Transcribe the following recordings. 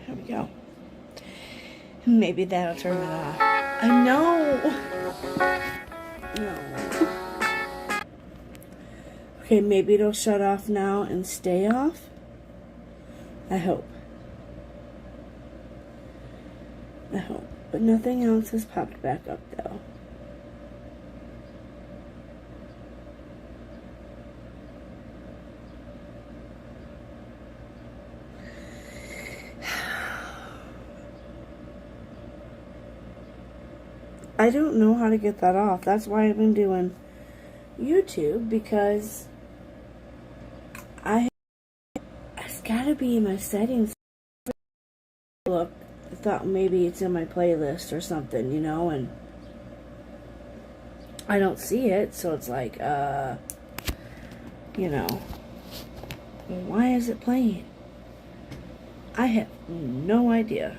There we go. Maybe that'll turn it off. I know. No. Okay, maybe it'll shut off now and stay off. I hope. I hope. But nothing else has popped back up though. I don't know how to get that off. That's why I've been doing YouTube, because it's gotta be in my settings. Look, I thought maybe it's in my playlist or something, you know, and I don't see it, so it's like, you know, why is it playing? I have no idea.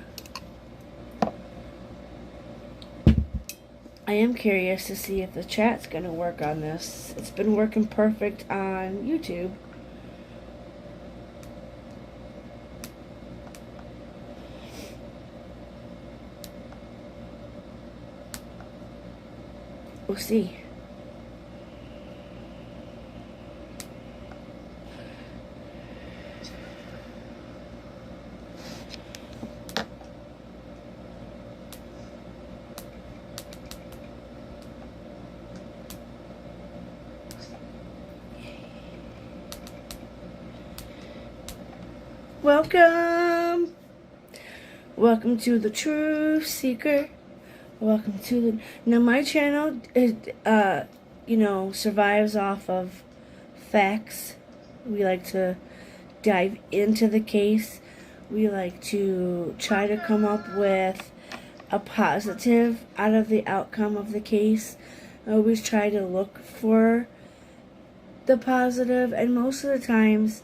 I am curious to see if the chat's gonna work on this. It's been working perfect on YouTube. We'll see. Welcome! Welcome to the Truth Seeker. Welcome to the... Now my channel, you know, survives off of facts. We like to dive into the case. We like to try to come up with a positive out of the outcome of the case. I always try to look for the positive, and most of the times,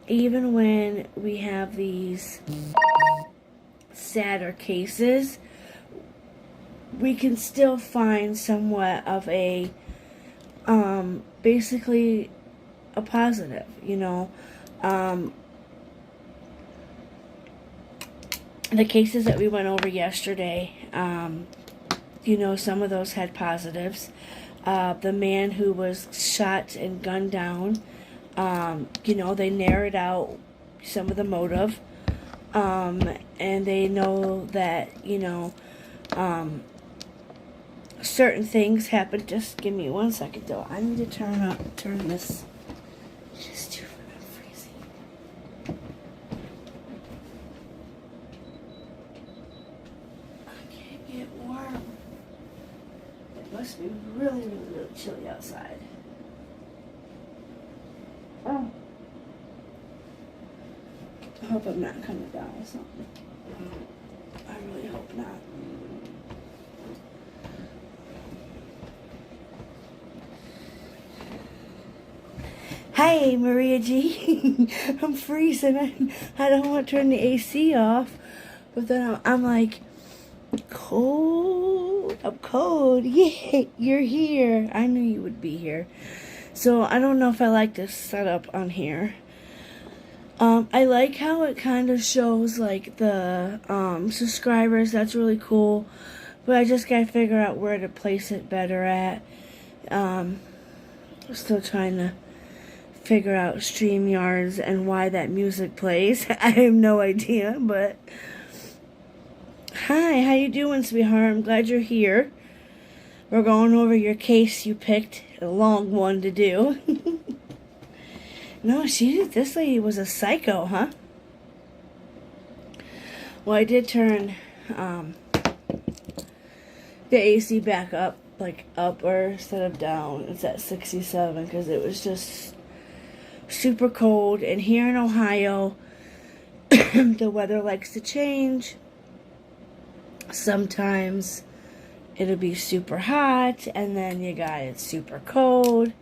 even when we have these sadder cases, we can still find somewhat of a, basically a positive, you know. The cases that we went over yesterday, you know, some of those had positives. The man who was shot and gunned down, you know, they narrowed out some of the motive, and they know that, you know, certain things happen. Just give me 1 second though. I need to turn this. It's just too freezing. I can't get warm. It must be really, really, really chilly outside. Oh. I hope I'm not coming down with something. I really hope not. Hey, Maria G. I'm freezing. I don't want to turn the AC off. But then I'm like, cold. I'm cold. Yeah, you're here. I knew you would be here. So I don't know if I like this setup on here. I like how it kind of shows like the subscribers. That's really cool. But I just gotta figure out where to place it better at. Still trying to figure out StreamYards and why that music plays. I have no idea, but hi, how you doing, sweetheart? I'm glad you're here. We're going over your case you picked. A long one to do. No, this lady was a psycho, huh? Well, I did turn the AC back up, like upper instead of down. It's at 67 because it was just super cold. And here in Ohio, the weather likes to change. Sometimes it'll be super hot, and then you got it super cold.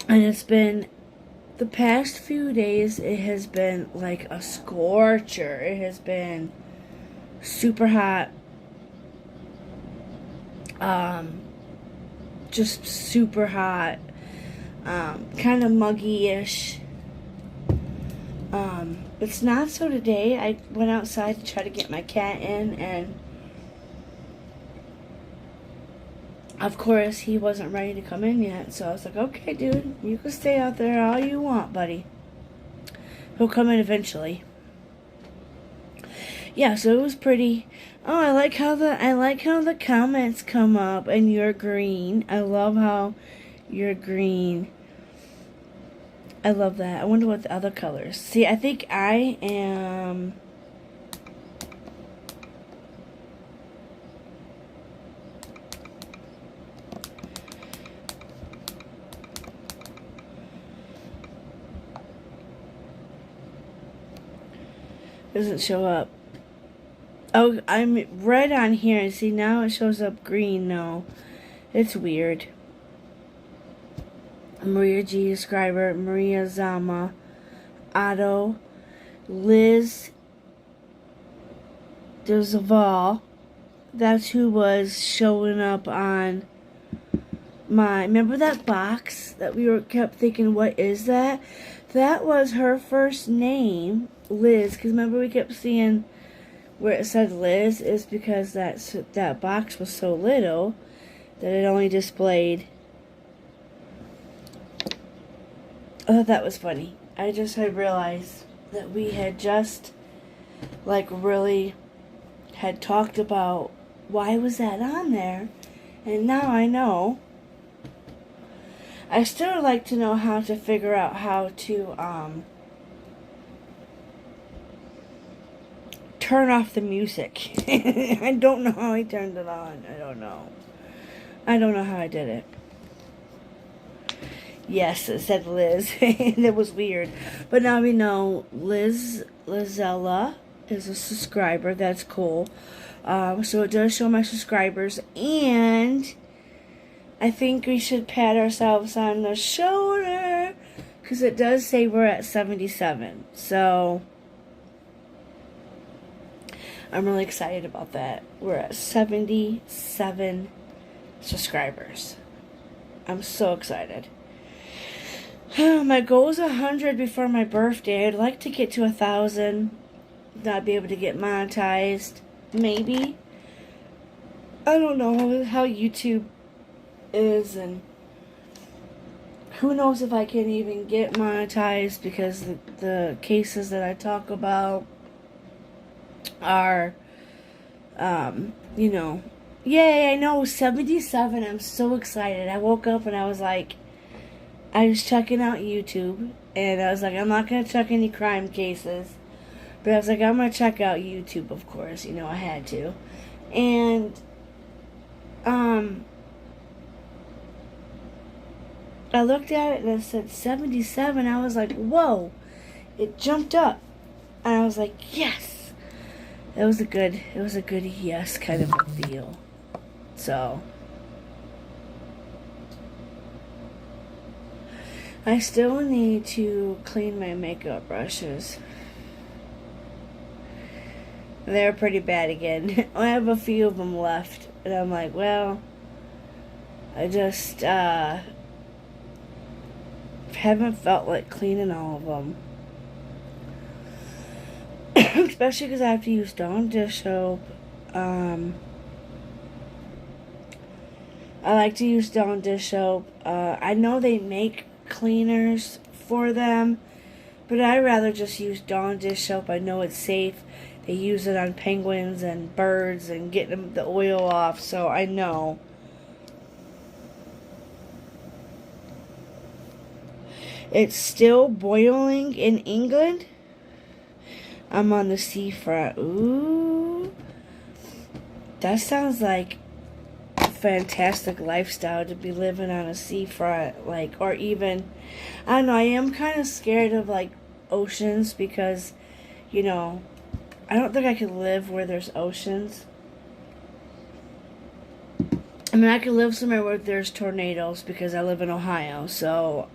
And it's been, the past few days, it has been like a scorcher. It has been super hot. Just super hot. Kind of muggy-ish. It's not so today. I went outside to try to get my cat in, and of course he wasn't ready to come in yet. So I was like, okay, dude, you can stay out there all you want, buddy. He'll come in eventually. Yeah, so it was pretty. Oh, I like how the comments come up and you're green. I love how you're green. I love that. I wonder what the other colors. See, I think I am. Doesn't show up. Oh, I'm red on here. See, now it shows up green. No, it's weird. Maria G. Scriber, Maria Zama, Otto, Liz Dezaval. That's who was showing up on my. Remember that box that we kept thinking, what is that? That was her first name, Liz. Because remember we kept seeing where it said Liz is because that box was so little that it only displayed. I thought that was funny. I had realized that we had just, like, really had talked about why was that on there, and now I know. I still like to know how to figure out how to turn off the music. I don't know how I turned it on. I don't know how I did it. Yes, it said Liz. It was weird. But now we know Lizella is a subscriber. That's cool. So it does show my subscribers. And I think we should pat ourselves on the shoulder, because it does say we're at 77. So I'm really excited about that. We're at 77 subscribers. I'm so excited. My goal is 100 before my birthday. I'd like to get to 1,000. Not be able to get monetized. Maybe. I don't know how YouTube is, and who knows if I can even get monetized, because the cases that I talk about are, you know. Yay, I know, 77. I'm so excited. I woke up and I was like, I was checking out YouTube, and I was like, I'm not going to check any crime cases, but I was like, I'm going to check out YouTube, of course, you know, I had to, and, I looked at it, and it said 77, I was like, whoa, it jumped up, and I was like, yes, it was a good yes kind of a feel, so. I still need to clean my makeup brushes. They're pretty bad again. I have a few of them left, and I'm like, well, I just haven't felt like cleaning all of them. Especially because I have to use Dawn dish soap. I like to use Dawn dish soap. I know they make cleaners for them, but I'd rather just use Dawn dish soap. I know it's safe. They use it on penguins and birds and getting them the oil off, so I know. It's still boiling in England. I'm on the seafront. Ooh, that sounds like fantastic lifestyle to be living on a seafront, like, or even, I don't know, I am kind of scared of, like, oceans, because, you know, I don't think I could live where there's oceans. I mean, I could live somewhere where there's tornadoes, because I live in Ohio, so,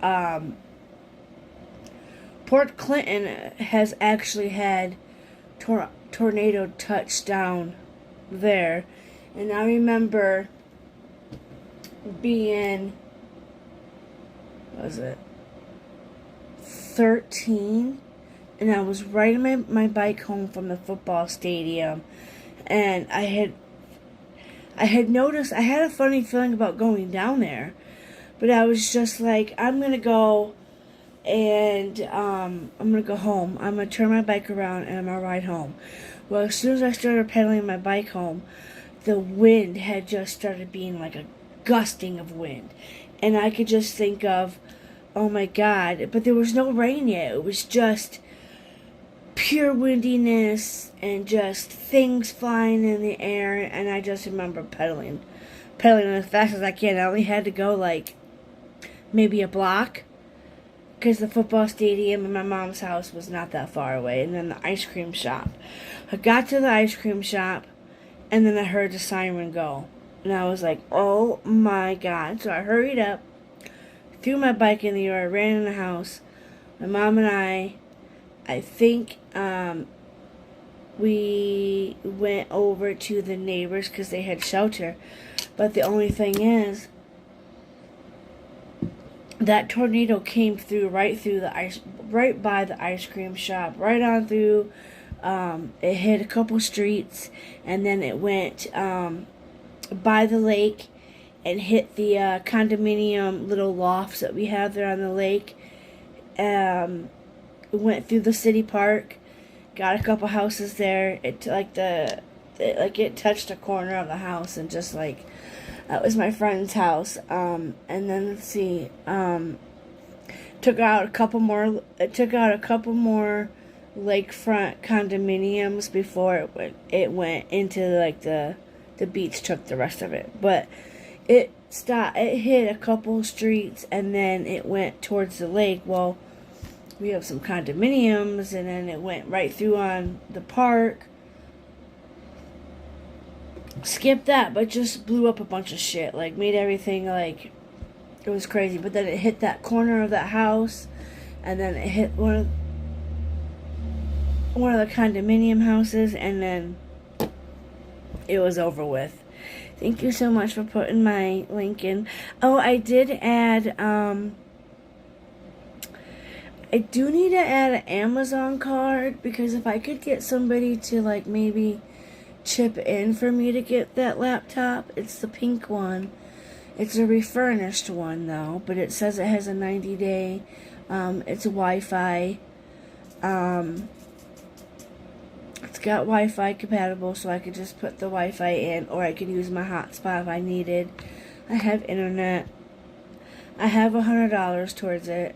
Port Clinton has actually had tornado touchdown there, and I remember being, what was it, 13, and I was riding my bike home from the football stadium, and I had noticed, I had a funny feeling about going down there, but I was just like, I'm gonna go, and I'm gonna go home. I'm gonna turn my bike around and I'm gonna ride home. Well, as soon as I started pedaling my bike home, the wind had just started being like a gusting of wind, and I could just think of, oh my God, but there was no rain yet. It was just pure windiness and just things flying in the air, and I just remember pedaling as fast as I can. I only had to go like maybe a block, because the football stadium and my mom's house was not that far away, and then the ice cream shop. I got to the ice cream shop, and then I heard the siren go, and I was like, oh my God. So I hurried up, threw my bike in the air, I ran in the house. My mom and I think we went over to the neighbors because they had shelter. But the only thing is, that tornado came through right by the ice cream shop, right on through. It hit a couple streets, and then it went by the lake and hit the condominium little lofts that we have there on the lake. Went through the city park, got a couple houses there. It it touched a corner of the house, and just like, that was my friend's house. And then let's see, took out a couple more lakefront condominiums before it went into like the beach. Took the rest of it, but it hit a couple streets, and then it went towards the lake. Well, we have some condominiums, and then it went right through on the park. Skipped that, but just blew up a bunch of shit. Like, made everything, like, it was crazy. But then it hit that corner of that house, and then it hit one of the condominium houses, and then it was over with. Thank you so much for putting my link in. Oh, I did add, I do need to add an Amazon card, because if I could get somebody to, like, maybe chip in for me to get that laptop. It's the pink one. It's a refurnished one, though, but it says it has a 90-day, it's Wi-Fi, it's got Wi-Fi compatible, so I could just put the Wi-Fi in, or I could use my hotspot if I needed. I have internet. I have $100 towards it.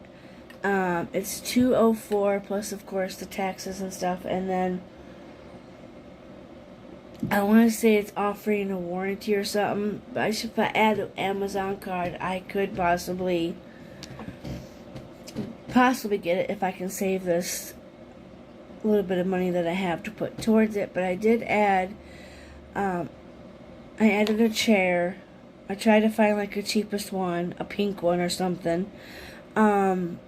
It's $204 plus, of course, the taxes and stuff, and then I want to say it's offering a warranty or something. But if I add an Amazon card, I could possibly get it if I can save this little bit of money that I have to put towards it. But I did add, I added a chair. I tried to find like a cheapest one, a pink one or something. Because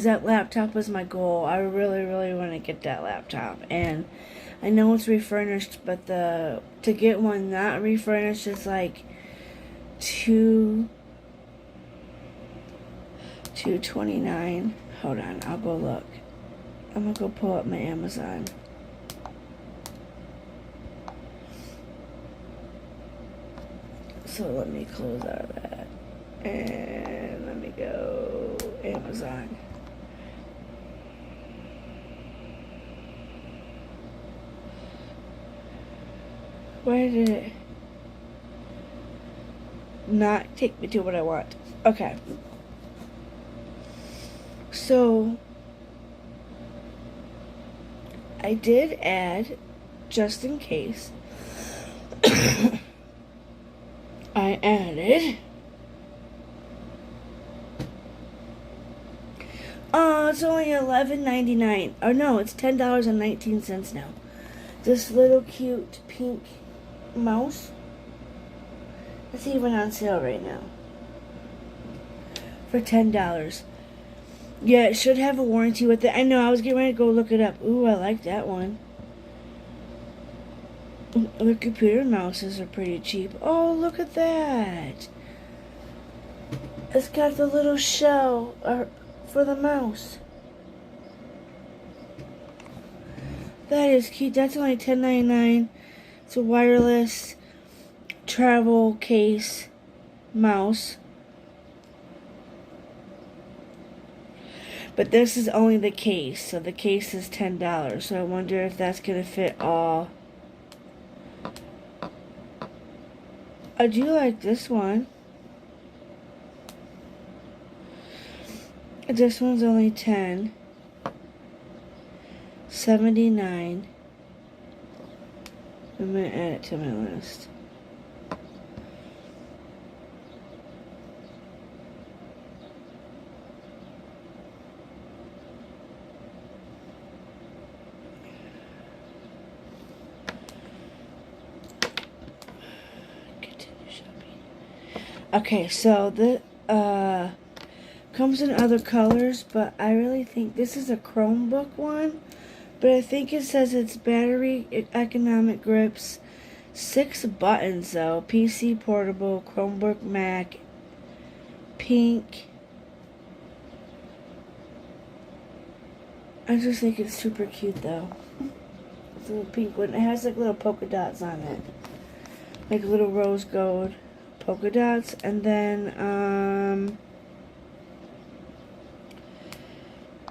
that laptop was my goal. I really, really want to get that laptop. And I know it's refurnished, but to get one not refurnished is like $229. Hold on, I'll go look. I'm gonna go pull up my Amazon. So let me close out of that. And let me go Amazon. Where did it not take me to what I want? Okay. So I did add, just in case, I added, it's only $11.99. Oh no, it's $10.19 now. This little cute pink mouse. It's even on sale right now for $10. Yeah, it should have a warranty with it. I know, I was getting ready to go look it up. Ooh, I like that one. The computer mouses are pretty cheap. Oh, look at that. It's got the little shell for the mouse. That is cute. That's only $10.99. It's a wireless travel case mouse. But this is only the case, so the case is $10. So I wonder if that's gonna fit all. I do like this one. This one's only $10.79. I'm gonna add it to my list. Okay, so the comes in other colors, but I really think this is a Chromebook one. But I think it says it's battery economic grips, 6 buttons though. PC portable, Chromebook, Mac, pink. I just think it's super cute though. It's a little pink one. It has like little polka dots on it, like little rose gold polka dots, and then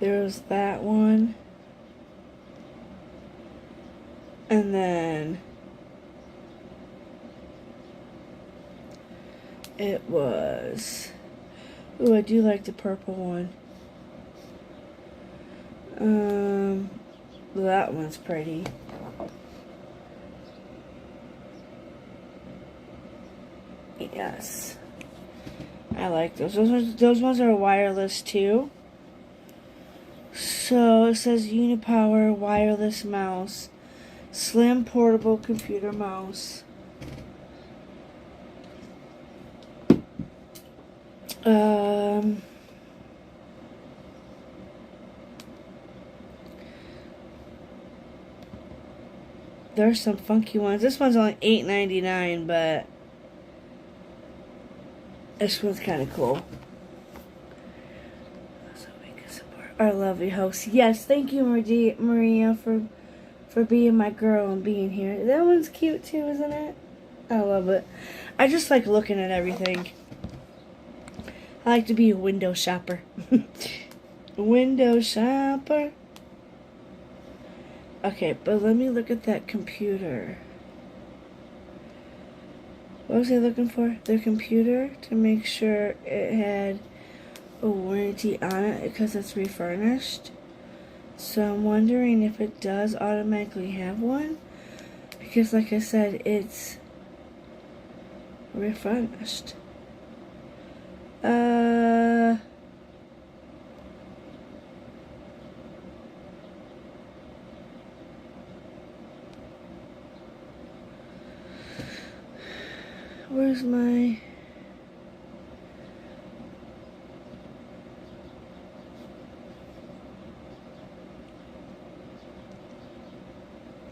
there's that one, and then it was, ooh, I do like the purple one. That one's pretty. Yes, I like those. Those ones are wireless too. So it says Unipower wireless mouse, slim portable computer mouse. There's some funky ones. This one's only $8.99, but this one's kind of cool. So we can support our lovely host. Yes, thank you, Maria, for being my girl and being here. That one's cute too, isn't it? I love it. I just like looking at everything. I like to be a window shopper. Window shopper. Okay, but let me look at that computer. What was I looking for? The computer, to make sure it had a warranty on it because it's refurnished. So I'm wondering if it does automatically have one, because like I said, it's refurnished. Where's my...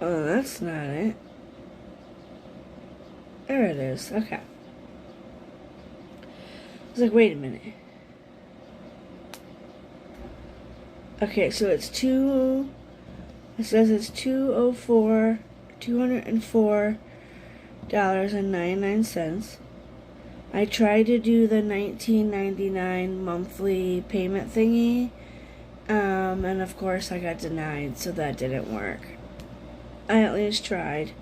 Oh, that's not it. There it is. Okay. I was like, wait a minute. Okay, so it's it says it's $204.99. I tried to do the $19.99 monthly payment thingy, and of course I got denied, so that didn't work. I at least tried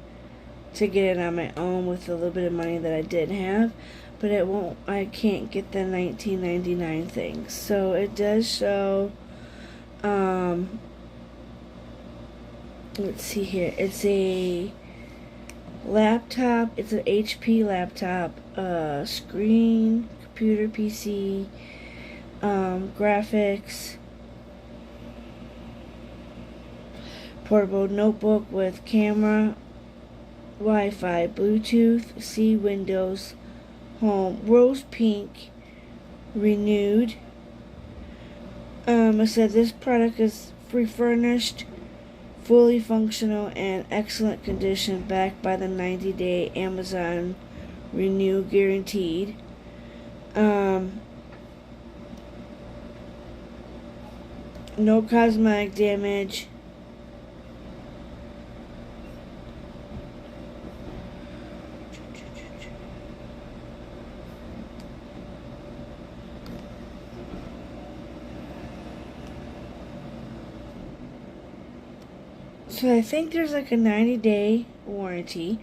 to get it on my own with a little bit of money that I did have, but it won't. I can't get the $19.99 thing. So it does show. Let's see here. It's a laptop. It's an HP laptop. Screen, computer, PC, graphics, portable notebook with camera, Wi-Fi, Bluetooth, C, Windows, Home, rose pink, renewed. It said this product is refurnished, fully functional, and excellent condition, backed by the 90-day Amazon Renew guaranteed. No cosmetic damage. So I think there's like a 90-day warranty,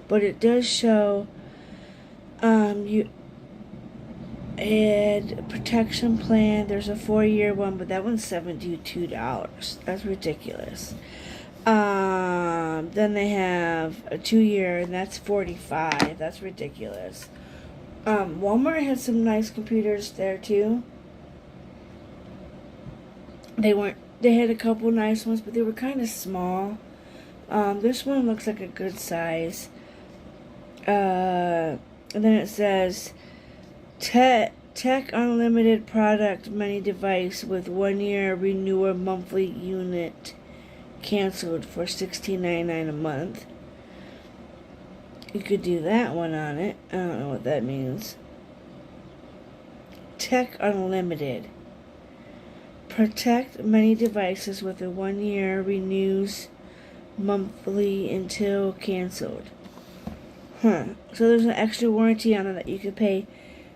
but it does show you add protection plan. There's a 4-year one, but that one's $72. That's ridiculous. Then they have a 2-year, and that's $45. That's ridiculous. Walmart had some nice computers there too. They had a couple nice ones, but they were kind of small. This one looks like a good size. And then it says Tech Unlimited product many device with 1-year renewal monthly unit canceled for $16.99 a month. You could do that one on it. I don't know what that means. Tech Unlimited. Protect many devices with a 1-year renews monthly until canceled. So there's an extra warranty on it that you could pay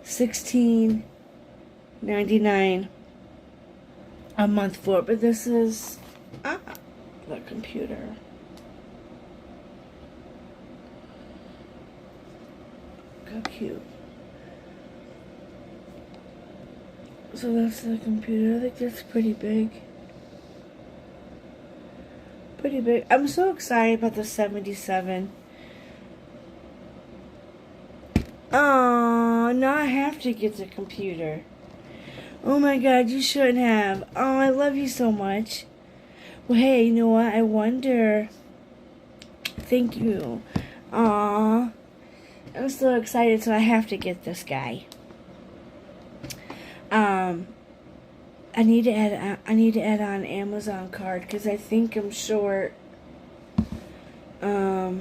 $16.99 a month for. But this is the computer. How cute. So that's the computer. I think that's pretty big. Pretty big. I'm so excited about the 77. Oh, now I have to get the computer. Oh my god, you shouldn't have. Oh, I love you so much. Well, hey, you know what? I wonder. Thank you. Aw. I'm so excited, so I have to get this guy. I need to add on Amazon card because I think I'm short. I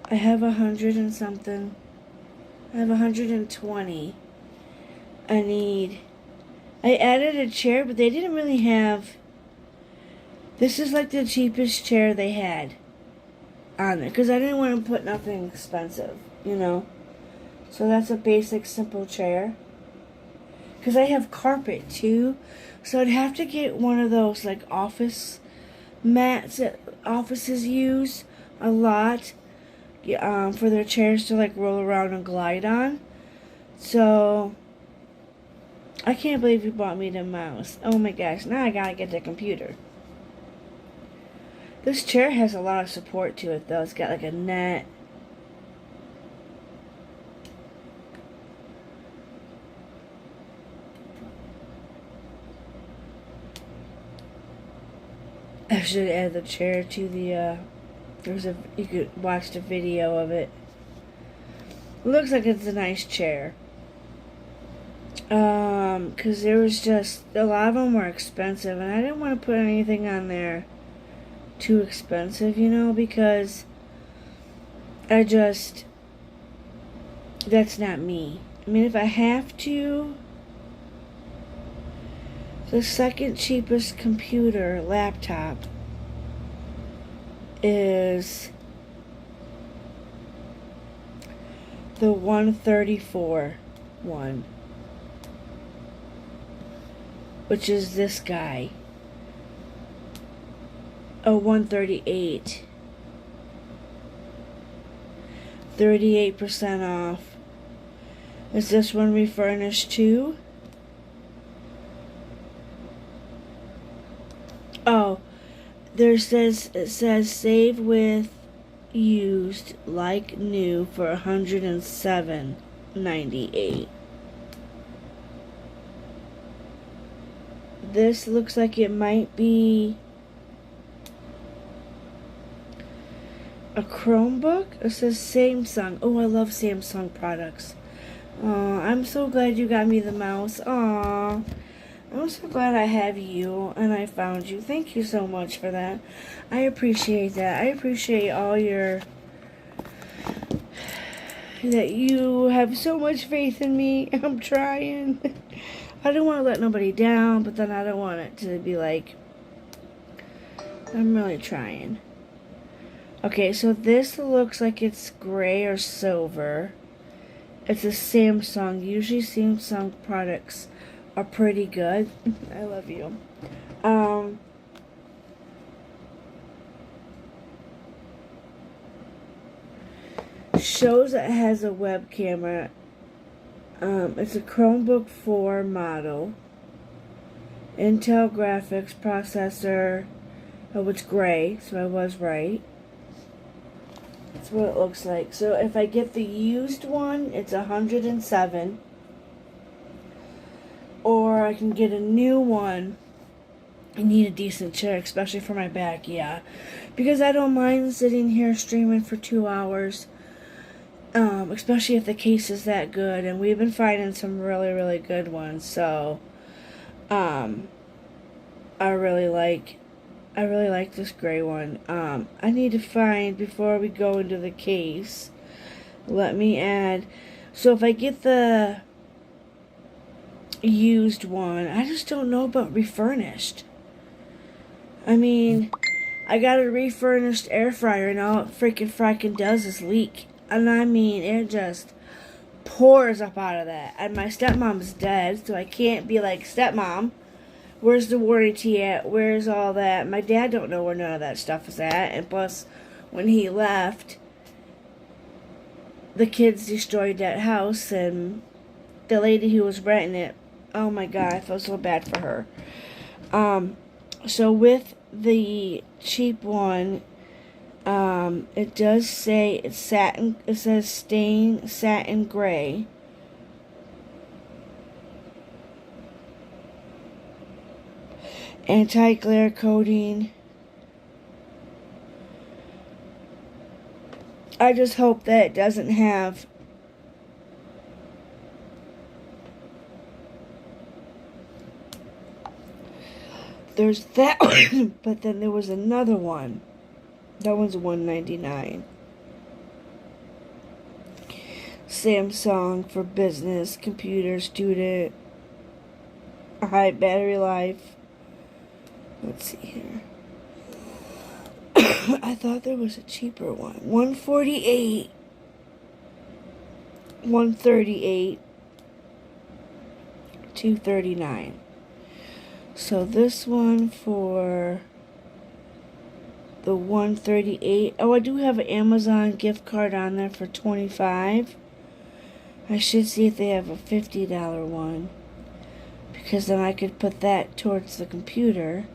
have 100 and something. I have 120. I added a chair, but they didn't really have. This is like the cheapest chair they had on it because I didn't want to put nothing expensive, you know. So that's a basic, simple chair. Because I have carpet too, so I'd have to get one of those like office mats that offices use a lot, for their chairs to like roll around and glide on. So I can't believe you bought me the mouse. Oh my gosh, now I gotta get the computer. This chair has a lot of support to it though. It's got like a net. I should add the chair to the, you could watch the video of it. It looks like it's a nice chair. Cause there was just, a lot of them were expensive, and I didn't want to put anything on there too expensive, you know, because that's not me. I mean, if I have to, the second cheapest computer laptop is the 134 one, which is this guy. Oh, 138. 38% off. Is this one refurnished too? Oh, it says save with used like new for $107.98. This looks like it might be a Chromebook. It says Samsung. Oh, I love Samsung products. I'm so glad you got me the mouse. Aww. I'm so glad I have you and I found you. Thank you so much for that. I appreciate that. I appreciate all that you have so much faith in me. I'm trying. I don't want to let nobody down, but then I don't want it to be like, I'm really trying. Okay, so this looks like it's gray or silver. It's a Samsung. Usually Samsung products are pretty good. I love you. shows it has a web camera. It's a Chromebook 4 model. Intel graphics processor. Oh, it's gray, so I was right. That's what it looks like. So if I get the used one, it's $107. Or I can get a new one. I need a decent chair, especially for my back, yeah. Because I don't mind sitting here streaming for 2 hours. Especially if the case is that good. And we've been finding some really, really good ones. So, I really like this gray one. I need to find, before we go into the case, let me add, so if I get the used one, I just don't know about refurnished. I mean, I got a refurnished air fryer and all it freaking does is leak. And I mean, it just pours up out of that. And my stepmom's dead, so I can't be like, stepmom, where's the warranty at? Where's all that? My dad don't know where none of that stuff is at. And plus, when he left, the kids destroyed that house. And the lady who was renting it, oh my God, I feel so bad for her. So with the cheap one, it does say it's satin. It says stain satin gray. Anti-glare coating. I just hope that it doesn't have there's that one, but then there was another one. That one's $199. Samsung for business, computer, student, high battery life. Let's see here. I thought there was a cheaper one. $148. $138. $239. So this one for the $138. Oh, I do have an Amazon gift card on there for $25. I should see if they have a $50 one, because then I could put that towards the computer.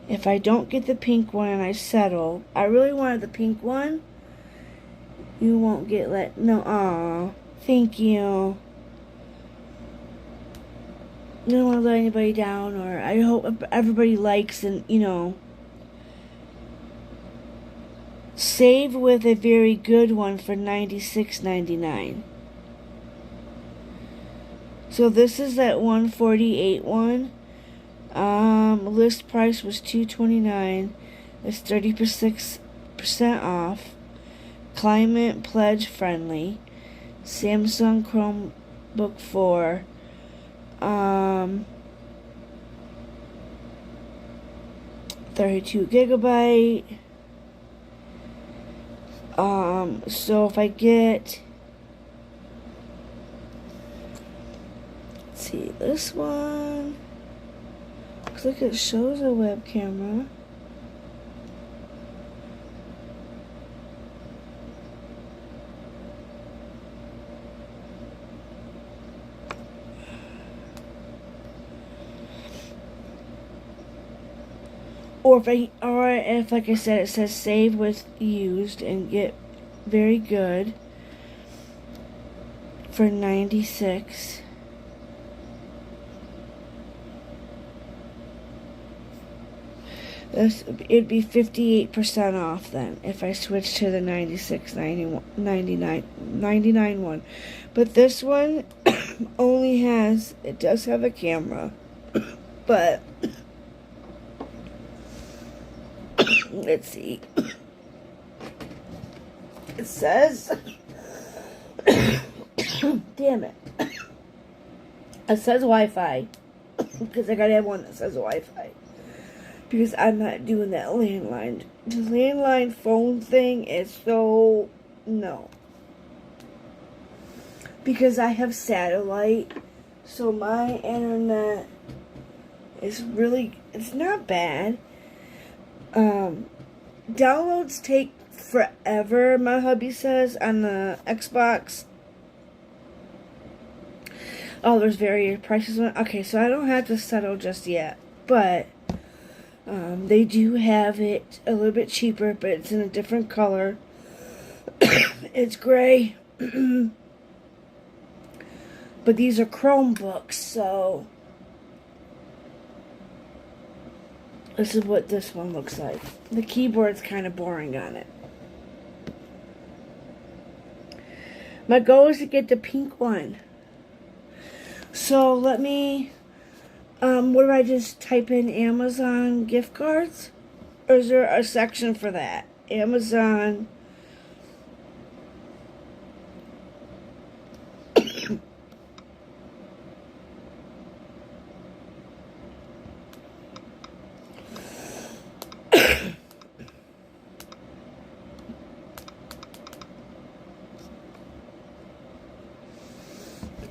If I don't get the pink one and I settle, I really wanted the pink one. You won't get no, aw, thank you. I don't want to let anybody down, or I hope everybody likes and, you know, save with a very good one for $96.99. So this is that $148 one. List price was $229. It's 36% off. Climate pledge friendly. Samsung Chromebook 4. 32 gigabyte. So if I get, let's see, this one looks like it shows a web camera. Or if like I said, it says save with used and get very good for $96. It'd be 58% off then if I switch to the $99 one. But this one only has, it does have a camera, but let's see. It says, damn it. It says Wi-Fi, because I gotta have one that says Wi-Fi. Because I'm not doing that landline. The landline phone thing is so, no. Because I have satellite, so my internet is really, it's not bad. Downloads take forever, my hubby says, on the Xbox. Oh, there's various prices on it. Okay, so I don't have to settle just yet. But they do have it a little bit cheaper, but it's in a different color. It's gray. But these are Chromebooks, so this is what this one looks like. The keyboard's kind of boring on it. My goal is to get the pink one. So let me, what do I just type in Amazon gift cards? Or is there a section for that? Amazon.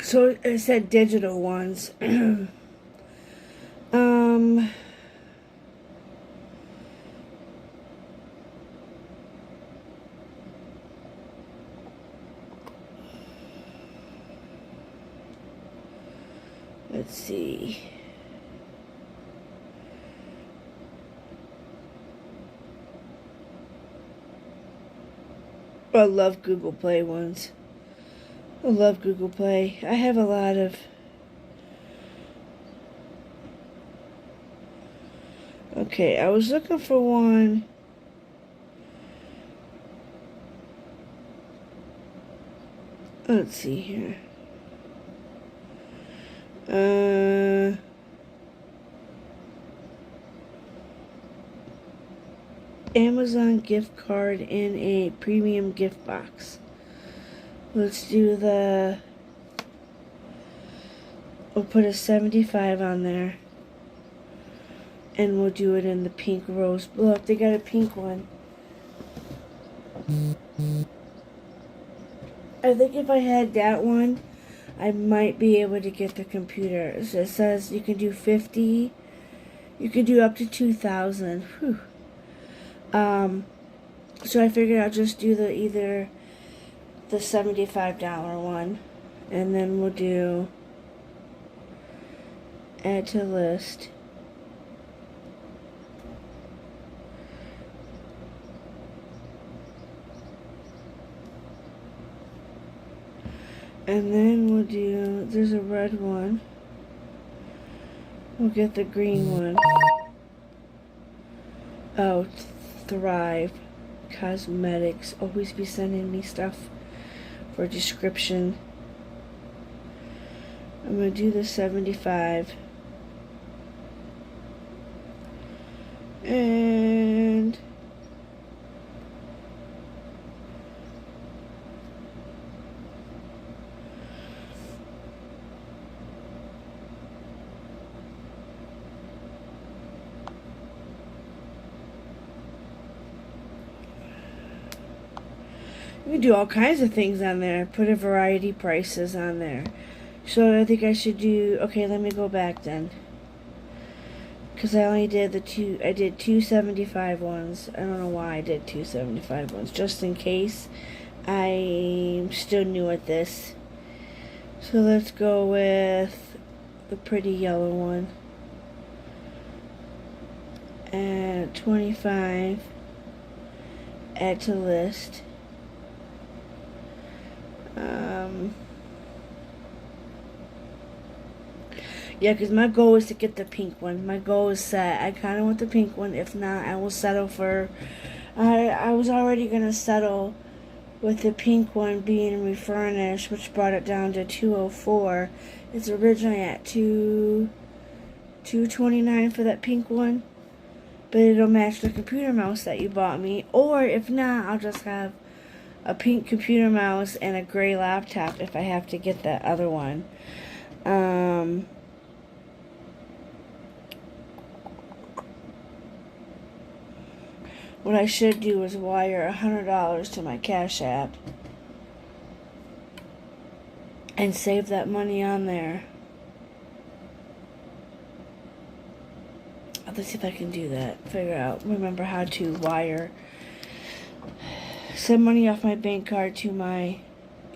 So it said digital ones. Let's see. I love Google Play ones. I love Google Play. I have a lot of... Okay, I was looking for one. Let's see here. Amazon gift card in a premium gift box. Let's do the... We'll put a 75 on there. And we'll do it in the pink rose. Look, they got a pink one. I think if I had that one, I might be able to get the computer. So it says you can do 50. You can do up to 2,000. Whew. So I figured I'll just do either the $75 one, and then we'll do add to list. And then we'll do, there's a red one. We'll get the green one. Oh, Thrive Cosmetics. Always be sending me stuff for description. I'm going to do the 75. And you can do all kinds of things on there. Put a variety prices on there. So I think I should do... Okay, let me go back then. Because I only did I did 275 ones. I don't know why I did 275 ones. Just in case I'm still new at this. So let's go with the pretty yellow one. And 25. Add to list. Yeah, because my goal is to get the pink one. My goal is set. I kind of want the pink one. If not, I will settle for... I was already going to settle with the pink one being refurnished, which brought it down to $204. It's originally at $229 for that pink one. But it'll match the computer mouse that you bought me. Or if not, I'll just have a pink computer mouse and a gray laptop if I have to get that other one. What I should do is wire $100 to my Cash App and save that money on there. Let's see if I can do that. Remember how to wire send money off my bank card to my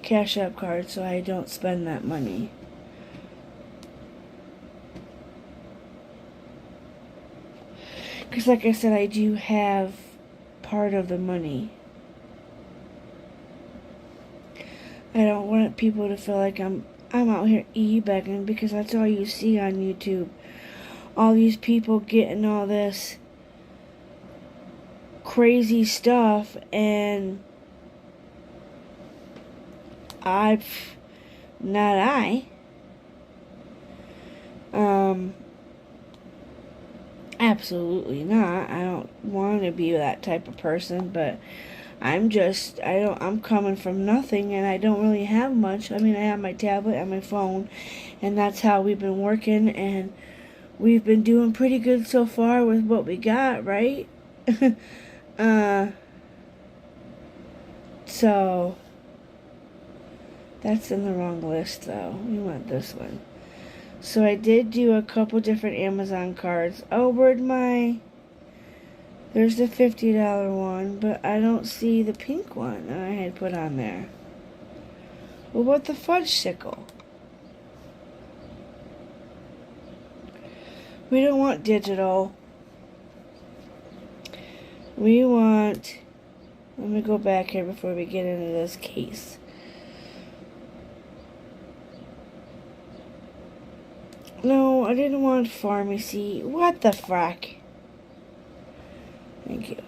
Cash App card so I don't spend that money. Because like I said, I do have part of the money. I don't want people to feel like I'm out here e-begging, because that's all you see on YouTube. All these people getting all this crazy stuff, and not I. Absolutely not. I don't want to be that type of person, but I'm coming from nothing, and I don't really have much. I mean, I have my tablet and my phone, and that's how we've been working, and we've been doing pretty good so far with what we got, right? So that's in the wrong list, though. We want this one. So I did do a couple different Amazon cards. Oh, there's the $50 one, but I don't see the pink one that I had put on there. Well, what the fudge sickle? We don't want digital. We want... Let me go back here before we get into this case. No, I didn't want pharmacy. What the frack? Thank you.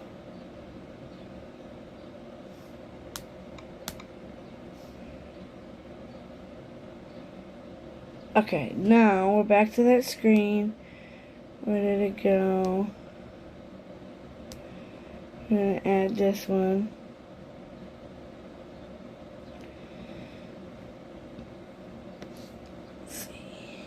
Okay, now we're back to that screen. Where did it go? I'm gonna add this one. Let's see.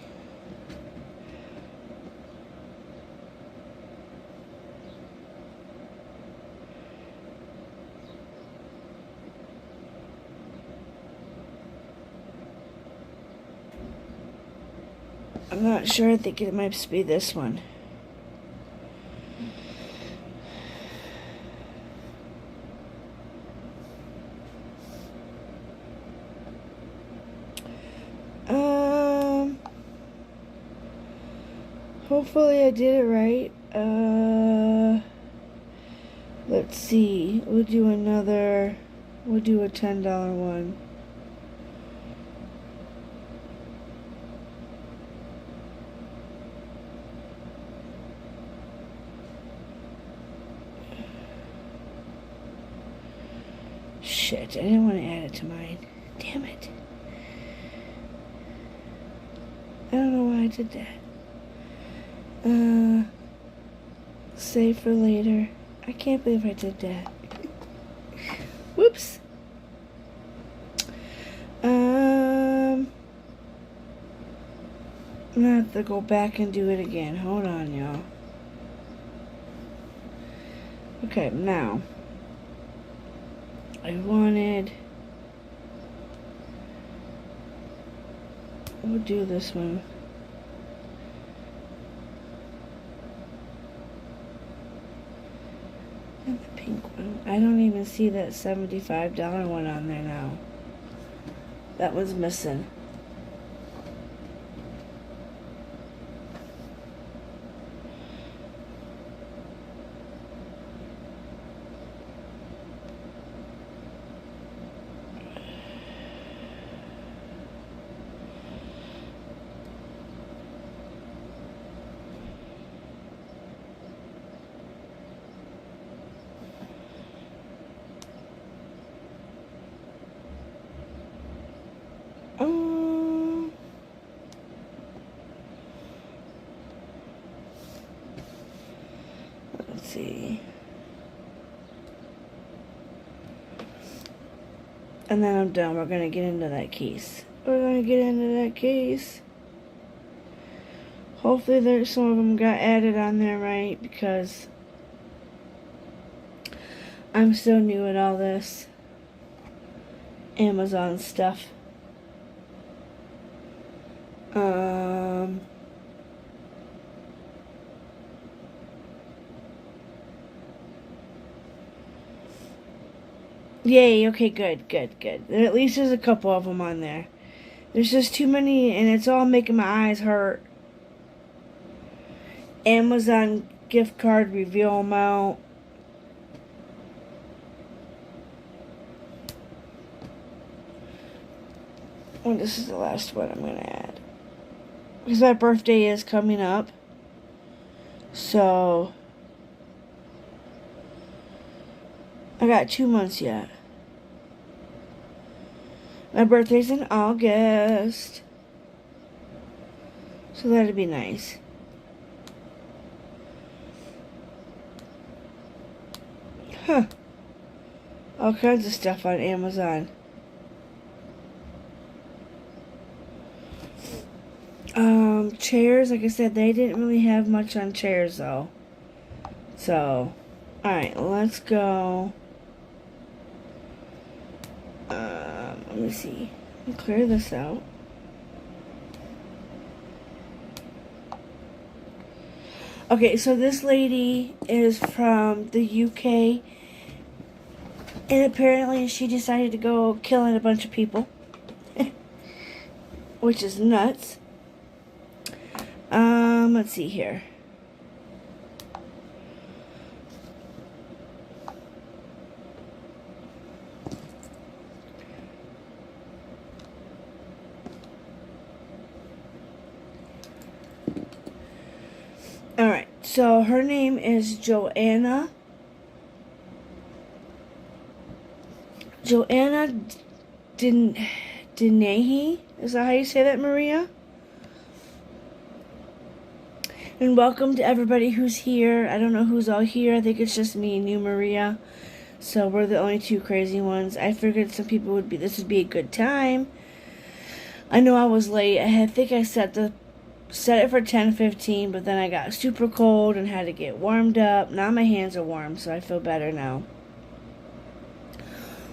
I'm not sure. I think it might be this one. Hopefully I did it right. Let's see. We'll do a $10 one. Shit, I didn't want to add it to mine. Damn it. I don't know why I did that. Save for later. I can't believe I did that. Whoops. I'm gonna have to go back and do it again. Hold on, y'all. Okay, now we'll do this one. And the pink one. I don't even see that $75 one on there now. That was missing. Let's see. And then I'm done. We're going to get into that case. Hopefully some of them got added on there right, because I'm so new at all this Amazon stuff. Yay, okay, good. At least there's a couple of them on there. There's just too many, and it's all making my eyes hurt. Amazon gift card reveal amount. And this is the last one I'm going to add. Because my birthday is coming up. So, I got 2 months yet. My birthday's in August. So that'd be nice. Huh. All kinds of stuff on Amazon. Chairs, like I said, they didn't really have much on chairs though. So, alright, let's go. Let me see. Let me clear this out. Okay, so this lady is from the UK, and apparently she decided to go killing a bunch of people, which is nuts. Let's see here. Alright, so her name is Joanna. Joanna Denahy. Is that how you say that, Maria? And welcome to everybody who's here. I don't know who's all here. I think it's just me and you, Maria. So we're the only two crazy ones. I figured some people would be. This would be a good time. I know I was late. I think I set it for 10:15, but then I got super cold and had to get warmed up. Now my hands are warm, so I feel better now.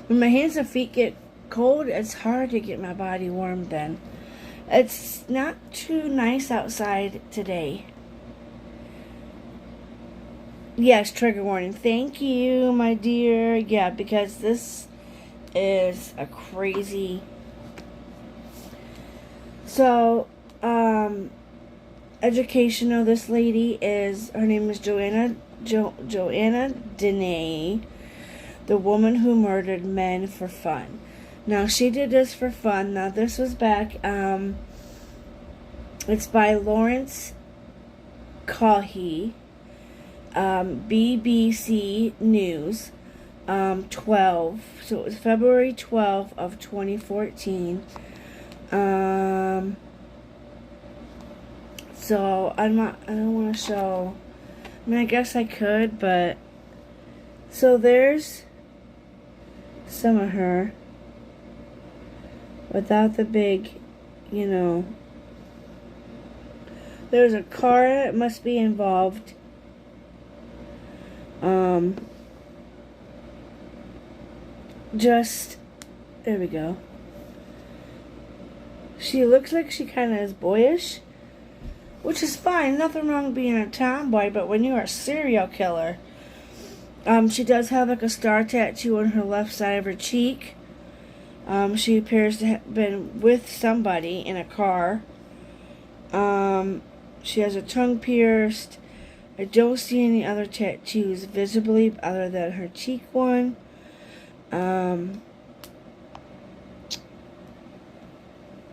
When my hands and feet get cold, it's hard to get my body warm then. It's not too nice outside today. Yes, trigger warning. Thank you, my dear. Yeah, because this is a crazy... So, educational, this lady is, her name is Joanna Denahy, the woman who murdered men for fun. Now, she did this for fun. Now, this was back, it's by Lawrence Caughey, BBC News, 12, so it was February 12th of 2014. So I don't want to show, I mean, I guess I could, but, so there's some of her, without the big, you know, there's a car that must be involved, there we go. She looks like she kind of is boyish, which is fine. Nothing wrong being a tomboy, but when you're a serial killer, she does have like a star tattoo on her left side of her cheek. She appears to have been with somebody in a car. She has her tongue pierced. I don't see any other tattoos visibly other than her cheek one.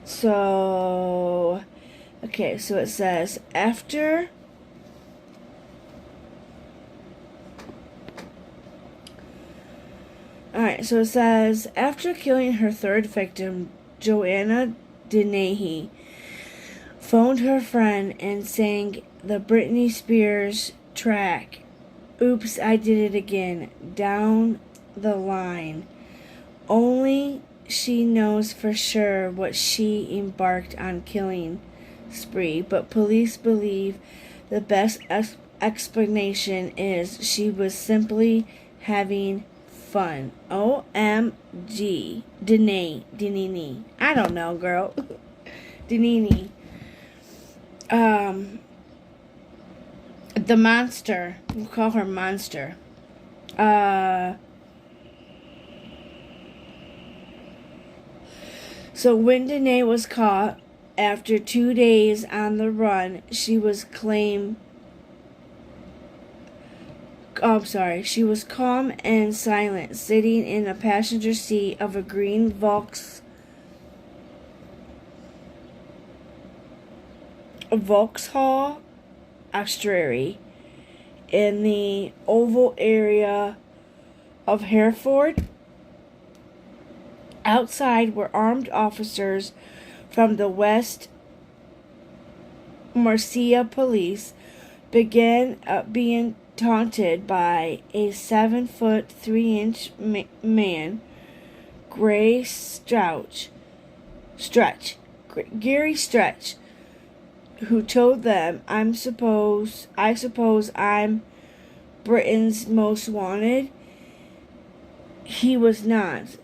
So, okay, so it says, alright, so it says, after killing her third victim, Joanna Denahy phoned her friend and sang the Britney Spears track, Oops, I Did It Again, down the line. Only she knows for sure what she embarked on killing spree, but police believe the best explanation is she was simply having fun. OMG. Denahy. I don't know, girl. Denahy. The monster. We'll call her Monster. So when Danae was caught after 2 days on the run, she was calm and silent, sitting in a passenger seat of a green Vauxhall Ashtray in the oval area of Hereford. Outside were armed officers from the West Mercia police began being taunted by a 7-foot 3-inch man, Gary Stretch, who told them, I suppose I'm Britain's most wanted. He was not.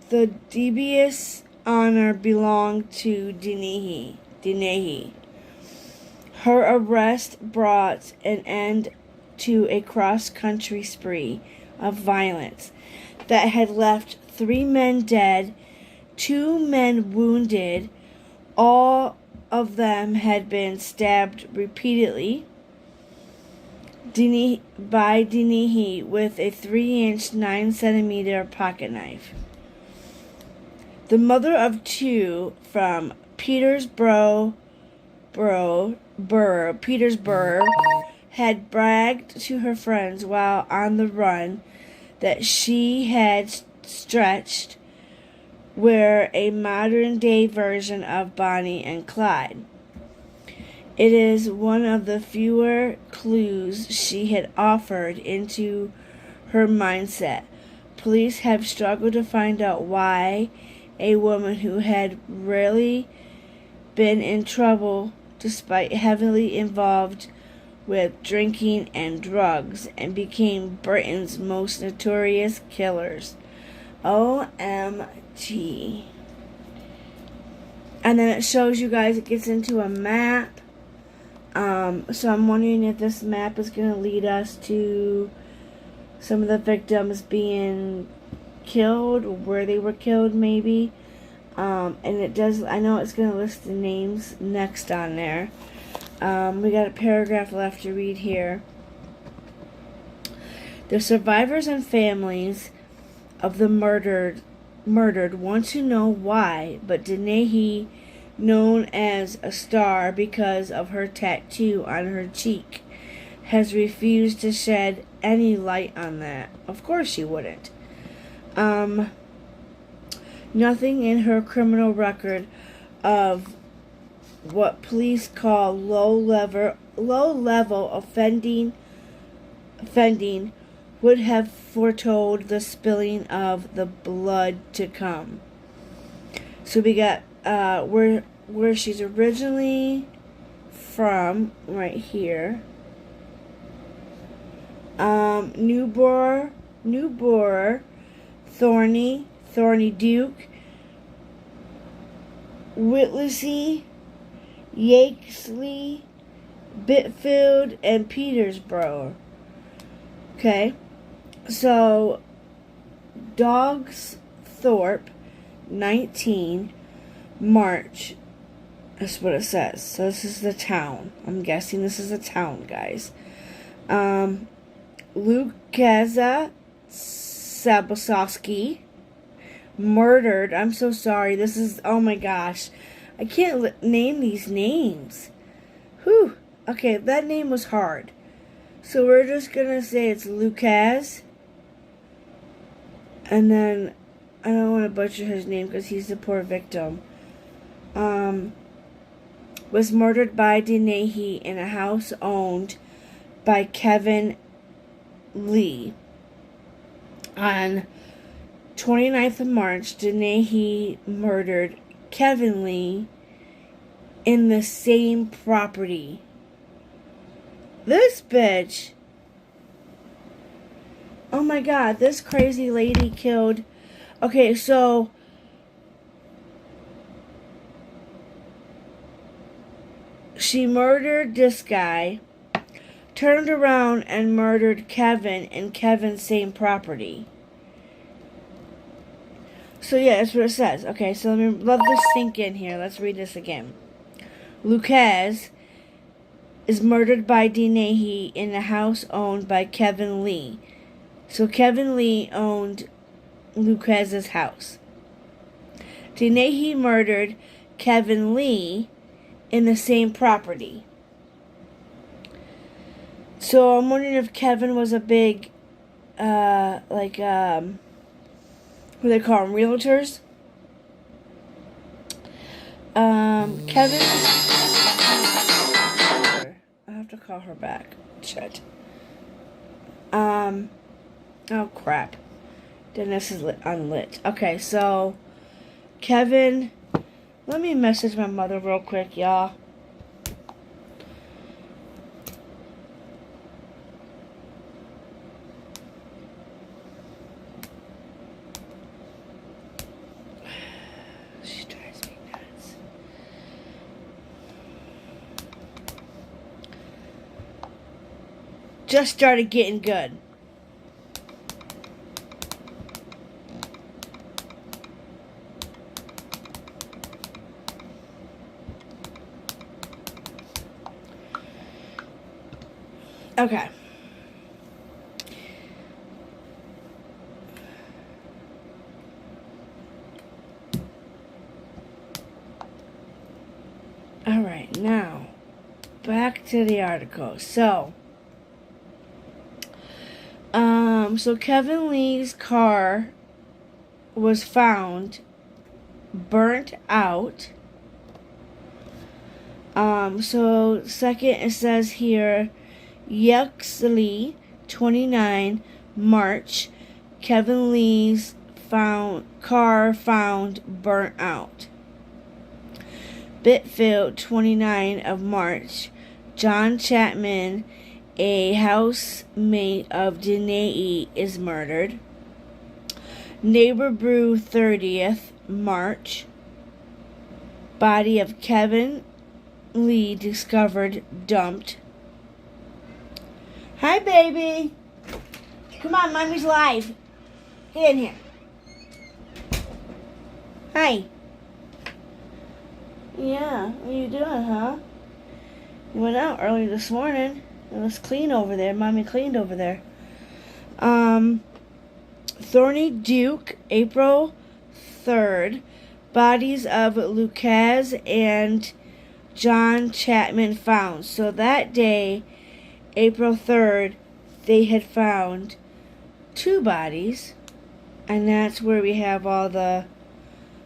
The dubious honor belonged to Dennehy. Her arrest brought an end to a cross-country spree of violence that had left 3 men dead, 2 men wounded. All of them had been stabbed repeatedly by Dennehy with a 3-inch 9-centimeter pocket knife. The mother of 2 from Petersburg had bragged to her friends while on the run that she had stretched were a modern-day version of Bonnie and Clyde. It is one of the fewer clues she had offered into her mindset. Police have struggled to find out why a woman who had rarely been in trouble despite heavily involved with drinking and drugs and became Britain's most notorious killers. OMG. And then it shows you guys, it gets into a map. So I'm wondering if this map is going to lead us to some of the victims being killed, or where they were killed maybe. And it does, I know it's going to list the names next on there. We got a paragraph left to read here. The survivors and families of the murdered want to know why, but Dennehy, known as a star because of her tattoo on her cheek, has refused to shed any light on that. Of course she wouldn't. Nothing in her criminal record of what police call low level offending would have foretold the spilling of the blood to come. So we got where she's originally from, right here. Newborough, Thorny Duke, Whittlesey, Yakesley, Bitfield, and Petersburg. Okay, so Dogsthorpe, 19 March. That's what it says. So this is the town. I'm guessing this is a town, guys. Lukaza Sabosowski, murdered. I'm so sorry. This is, oh my gosh. I can't name these names. Whew. Okay, that name was hard. So we're just going to say it's Lucas. And then, I don't want to butcher his name because he's the poor victim. Was murdered by Dennehy in a house owned by Kevin Lee. On 29th of March, Dennehy murdered Kevin Lee in the same property. This bitch. Oh my god, this crazy lady killed. Okay, so she murdered this guy, turned around and murdered Kevin in Kevin's same property. So yeah, that's what it says. Okay, so let this sink in here. Let's read this again. Lucas is murdered by Denahi in the house owned by Kevin Lee. So Kevin Lee owned Lucas's house. Denahi murdered Kevin Lee in the same property. So I'm wondering if Kevin was a big, what do they call them, realtors? Kevin, I have to call her back. Shit. Oh crap. Then this is unlit. Okay, so Kevin, let me message my mother real quick, y'all. She drives me nuts. Just started getting good. Okay. Alright, now, back to the article. So Kevin Lee's car was found burnt out. So second, it says here, Yuxley, 29, March, Kevin Lee's car found burnt out. Bitfield, 29 of March, John Chapman, a housemate of Denahi, is murdered. Neighbor Brew, 30th March, body of Kevin Lee discovered dumped. Hi, baby. Come on, mommy's live. Get in here. Hi. Yeah, what are you doing, huh? You went out early this morning. It was clean over there. Mommy cleaned over there. Thorny Duke, April 3rd. Bodies of Lucas and John Chapman found. So that day, April 3rd, they had found 2 bodies. And that's where we have all the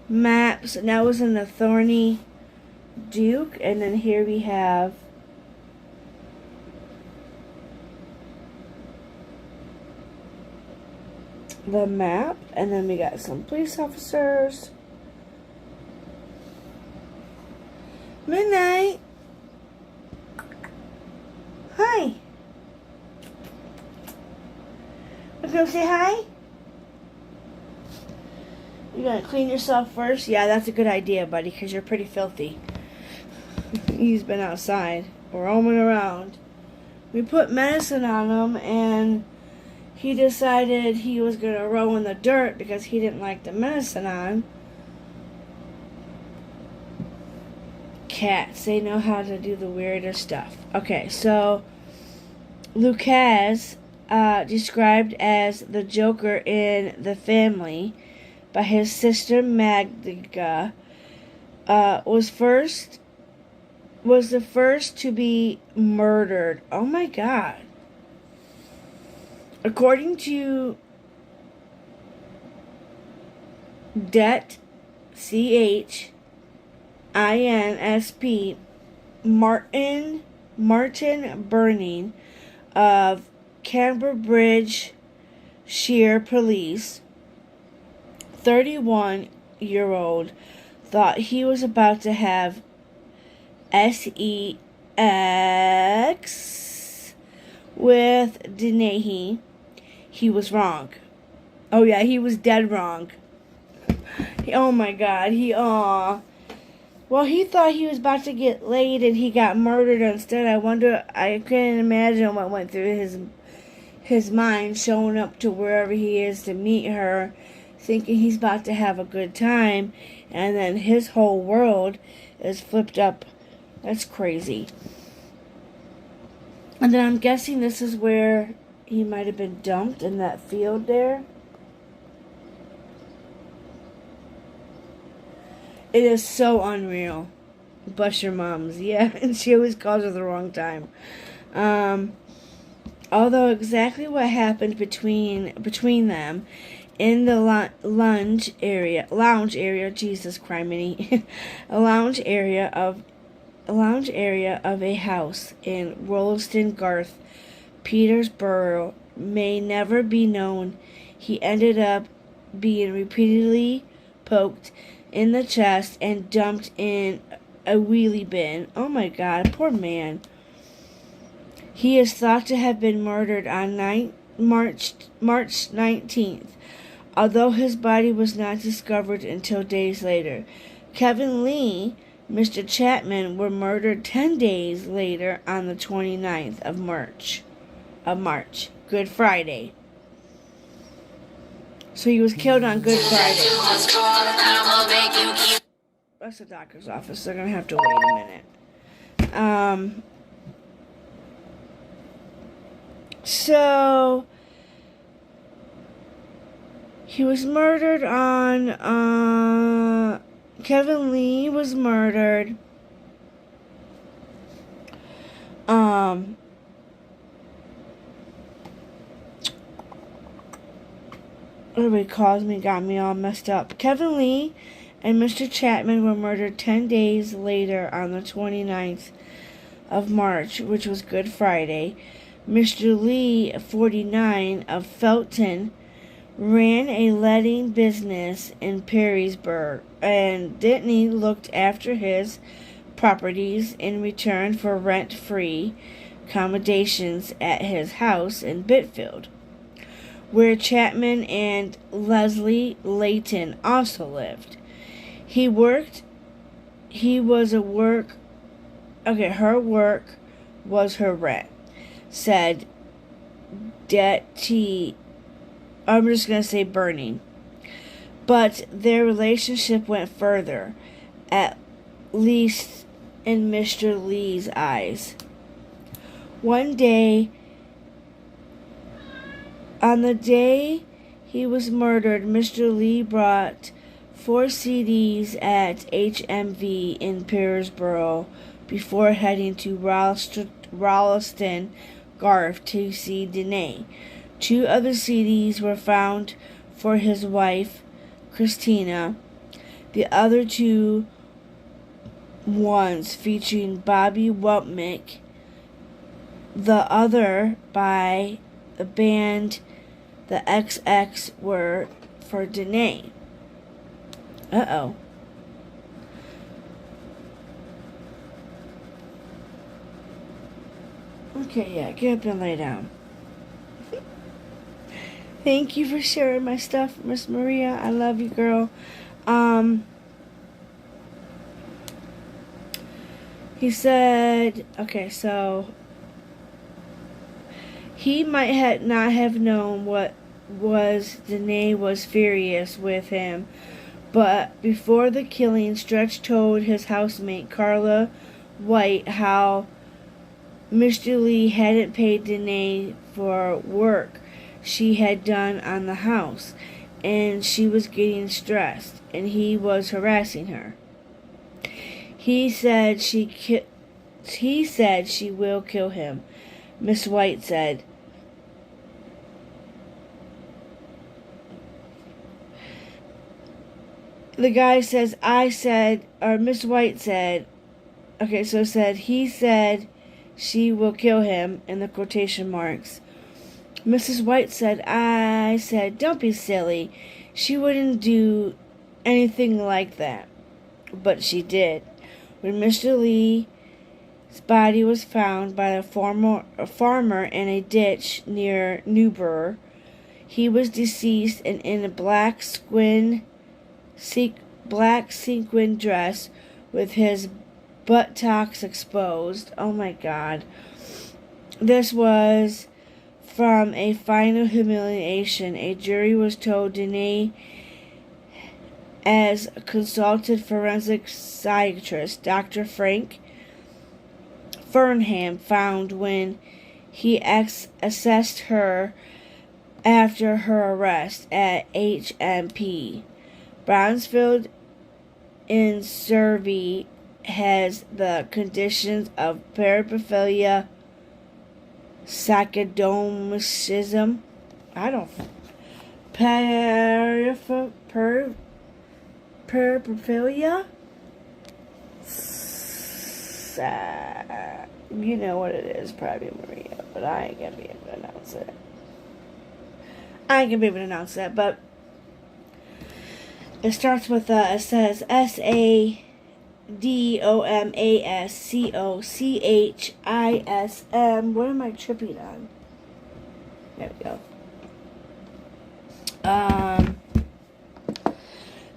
maps. And that was in the Thorny Duke. And then here we have the map. And then we got some police officers. Midnight. Hi. You gonna say hi? You gonna clean yourself first? Yeah, that's a good idea, buddy, because you're pretty filthy. He's been outside, roaming around. We put medicine on him, and he decided he was gonna roll in the dirt because he didn't like the medicine on. Cats, they know how to do the weirdest stuff. Okay, so Lucas, described as the Joker in The Family by his sister Magda, was the first to be murdered. Oh my God. According to Det, CHINSP, Martin Burning of Cambridgeshire Police, 31-year-old, thought he was about to have sex with Denahi. He was wrong. Oh yeah, he was dead wrong. Oh my God, well, he thought he was about to get laid and he got murdered instead. I can't imagine what went through his mind, showing up to wherever he is to meet her, thinking he's about to have a good time, and then his whole world is flipped up. That's crazy. And then I'm guessing this is where he might have been dumped in that field there. It is so unreal. Bless your moms. Yeah, and she always calls her the wrong time. Although exactly what happened between them in the lounge area, Jesus criminy, a lounge area of a house in Rolliston Garth, Petersboro, may never be known. He ended up being repeatedly poked in the chest and dumped in a wheelie bin. Oh my God, poor man. He is thought to have been murdered on March 19th, although his body was not discovered until days later. Kevin Lee, Mr. Chapman, were murdered 10 days later on the 29th of March. Good Friday. So he was killed on Good Friday. That's the doctor's office. They're going to have to wait a minute. So he was murdered on, Kevin Lee was murdered, everybody calls me, got me all messed up. Kevin Lee and Mr. Chapman were murdered 10 days later on the 29th of March, which was Good Friday. Mr. Lee, 49, of Felton, ran a letting business in Perrysburg, and Dittany looked after his properties in return for rent-free accommodations at his house in Bitfield, where Chapman and Leslie Layton also lived. Her work was her rent, said Detty. I'm just going to say burning. But their relationship went further, at least in Mr. Lee's eyes. One day, on the day he was murdered, Mr. Lee bought 4 CDs at HMV in Petersboro before heading to Rolliston Garth to see Danae. 2 other CDs were found for his wife, Christina. The other 2 ones featuring Bobby Wupnick, the other by the band the XX, were for Danae. Uh-oh. Okay, yeah, get up and lay down. Thank you for sharing my stuff, Miss Maria. I love you, girl. He said, okay, so he might not have known what Danae was furious with him, but before the killing, Stretch told his housemate, Carla White, how Mr. Lee hadn't paid Danae for work she had done on the house, and she was getting stressed, and he was harassing her. He said she will kill him, Miss White said. The guy says, Miss White said, okay, so he said she will kill him, in the quotation marks. Mrs. White said, I said, don't be silly. She wouldn't do anything like that. But she did. When Mr. Lee's body was found by a farmer in a ditch near Newburgh, he was deceased and in a black sequin dress with his buttocks exposed. Oh my God. This was from a final humiliation. A jury was told Danae as a consultant forensic psychiatrist Dr. Frank Fernham found when he assessed her after her arrest at HMP. Brownsfield in Surrey has the conditions of paraphilia, sadomasochism, paraphilia, you know what it is, probably, Maria, but I ain't gonna be able to announce it. But it starts with, it says SADOMASCOCHISM. What am I tripping on? There we go.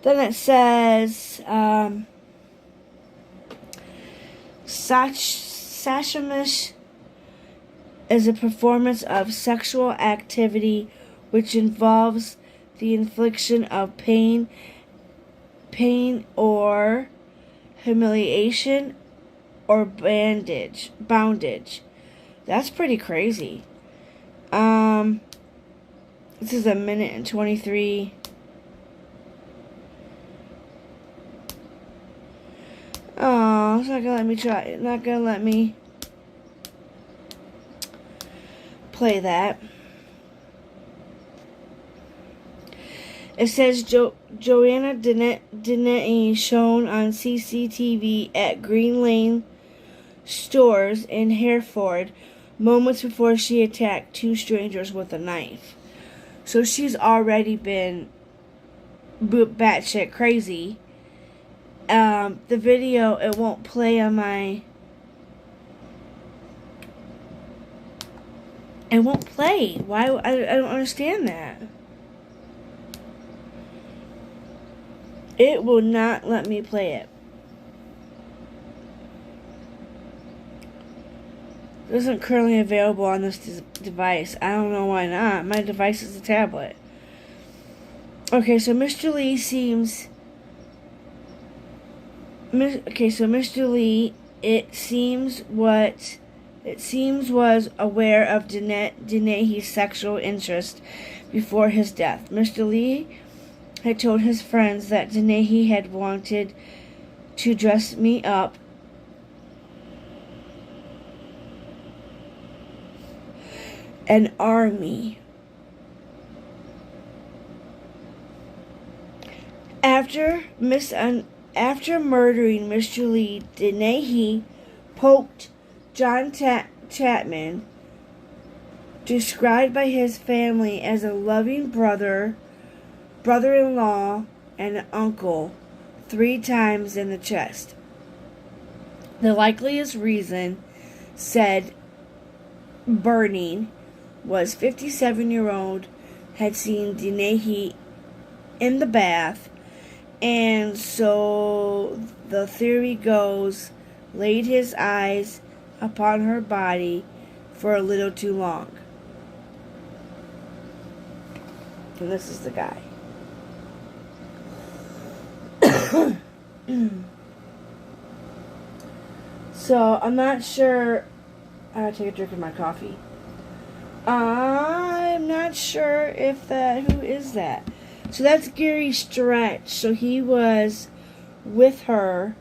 Then it says, Sashamish is a performance of sexual activity which involves the infliction of pain or humiliation or bondage. That's pretty crazy. This is 1 minute and 23. Oh, it's not gonna let me try. It's not gonna let me play that. It says Joanna Dennehy shown on CCTV at Green Lane stores in Hereford moments before she attacked 2 strangers with a knife. So she's already been batshit crazy. The video, it won't play on my... It won't play. Why? I don't understand that. It will not let me play it. It isn't currently available on this device. I don't know why not. My device is a tablet. Okay, so Mr. Lee seems... Okay, so Mr. Lee, it seems was aware of Dennehy's sexual interest before his death. Mr. Lee had told his friends that Dennehy had wanted to dress me up and arm me. After murdering Mr. Lee, Dennehy poked John Chapman, described by his family as a loving brother-in-law, and uncle, 3 times in the chest. The likeliest reason said burning was 57-year-old had seen Dennehy in the bath, and so the theory goes, laid his eyes upon her body for a little too long. And this is the guy. So, I'm not sure... I gotta take a drink of my coffee. I'm not sure if that... Who is that? So that's Gary Stretch. So he was with her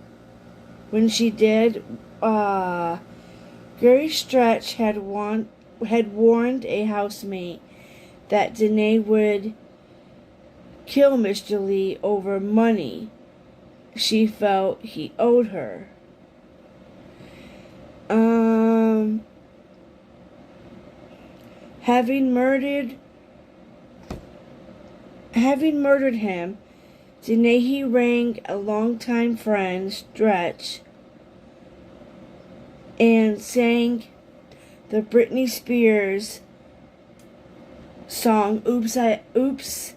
when she did. Gary Stretch had warned a housemate that Dennehy would kill Mr. Lee over money she felt he owed her. Having murdered him, Dennehy rang a longtime friend, Stretch, and sang the Britney Spears song, Oops.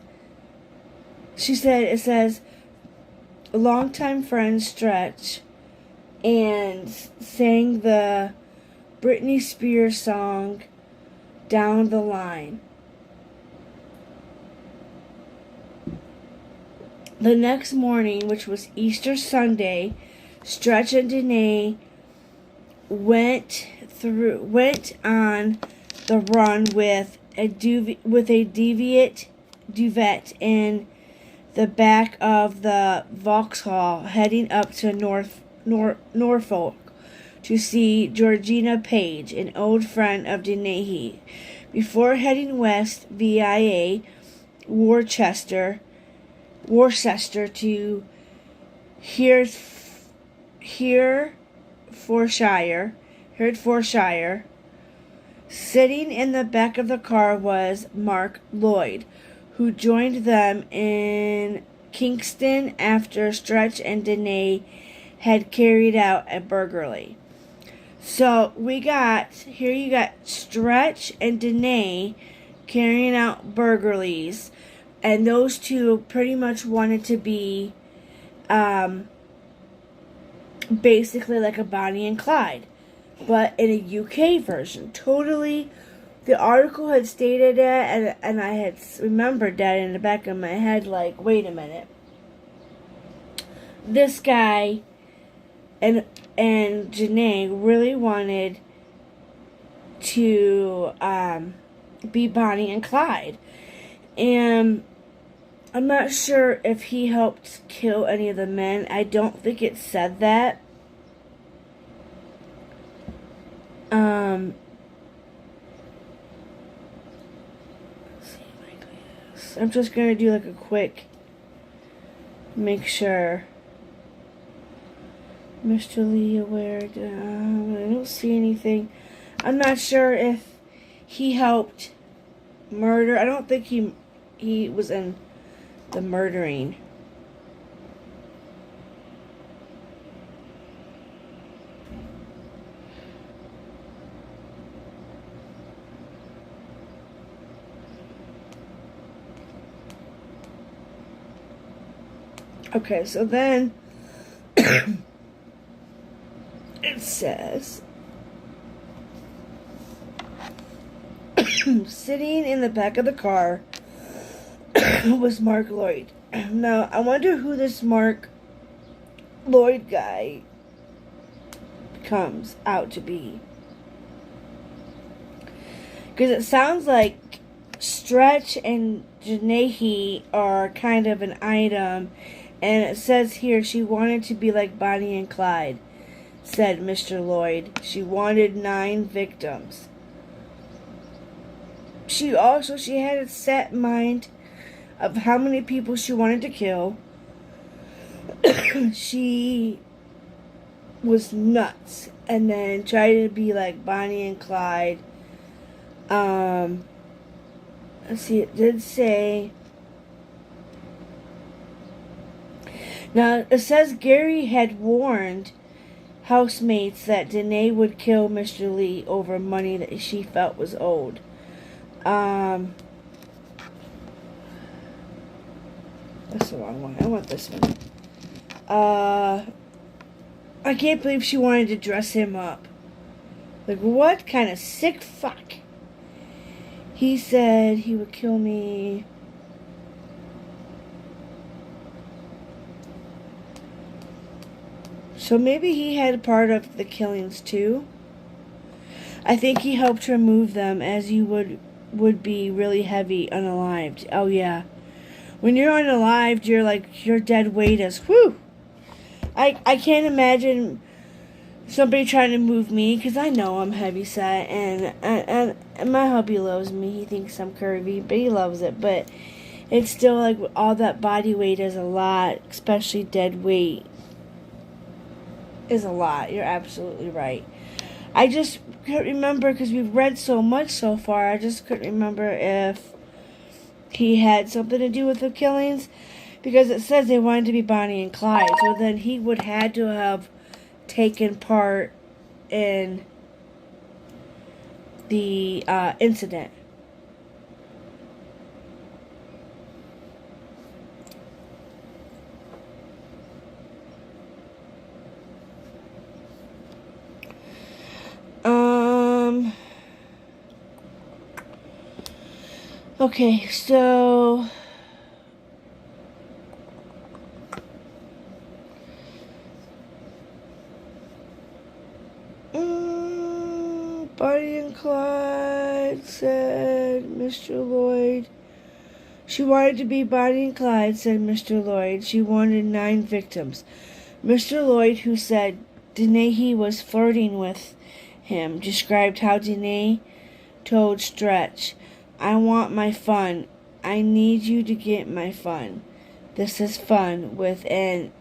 She said, it says, a longtime friend, Stretch, and sang the Britney Spears song, Down the Line. The next morning, which was Easter Sunday, Stretch and Danae went on the run with a deviant duvet in the back of the Vauxhall, heading up to Norfolk to see Georgina Page, an old friend of Danae, before heading west via Worcester to Hertfordshire. Sitting in the back of the car was Mark Lloyd, who joined them in Kingston after Stretch and Danae had carried out a burglary. So you got Stretch and Danae carrying out burglaries, and those two pretty much wanted to be basically like a Bonnie and Clyde, but in a UK version. Totally, the article had stated that, and I had remembered that in the back of my head, like, wait a minute. This guy and Janae really wanted to be Bonnie and Clyde. And I'm not sure if he helped kill any of the men. I don't think it said that. Let's see if I do this. I'm just going to do like a quick, make sure. Mr. Lee aware, I don't see anything. I'm not sure if he helped murder. I don't think he was in the murdering. Okay, so then it says, sitting in the back of the car was Mark Lloyd. Now, I wonder who this Mark Lloyd guy comes out to be. Because it sounds like Stretch and Janae are kind of an item. And it says here she wanted to be like Bonnie and Clyde, said Mr. Lloyd. She wanted 9 victims. She had a set mind of how many people she wanted to kill. She was nuts. And then tried to be like Bonnie and Clyde. Let's see, it did say. Now, it says Gary had warned housemates that Danae would kill Mr. Lee over money that she felt was owed. That's the wrong one. I want this one. I can't believe she wanted to dress him up. Like, what kind of sick fuck? He said he would kill me. So maybe he had a part of the killings too. I think he helped remove them, as you would be really heavy unalived. Oh yeah. When you're unalived, you're like, your dead weight is, whew. I can't imagine somebody trying to move me, because I know I'm heavy set, and my hubby loves me. He thinks I'm curvy, but he loves it. But it's still like all that body weight is a lot, especially dead weight is a lot. You're absolutely right. I just couldn't remember, because we've read so much so far, I just couldn't remember if he had something to do with the killings, because it says they wanted to be Bonnie and Clyde, so then he would had to have taken part in the incident. Okay, so said Mr. Lloyd. She wanted to be Bonnie and Clyde, said Mr. Lloyd. She wanted 9 victims. Mr. Lloyd, who said Denahy was flirting with him, described how Denahy told Stretch, I want my fun. I need you to get my fun. This is fun, with an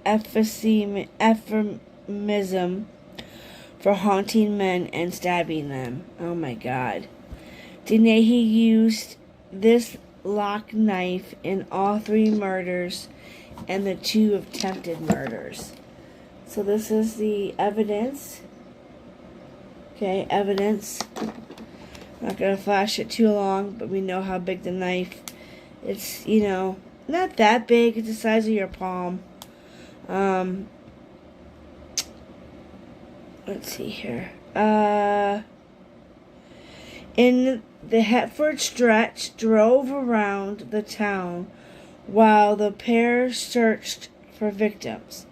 euphemism for haunting men and stabbing them. Oh my God. Denahy used this lock knife in all 3 murders and the 2 attempted murders. So this is the evidence. Okay, evidence. Not going to flash it too long, but we know how big the knife. It's, not that big. It's the size of your palm. Let's see here. In the Hetford Stretch drove around the town while the pair searched for victims.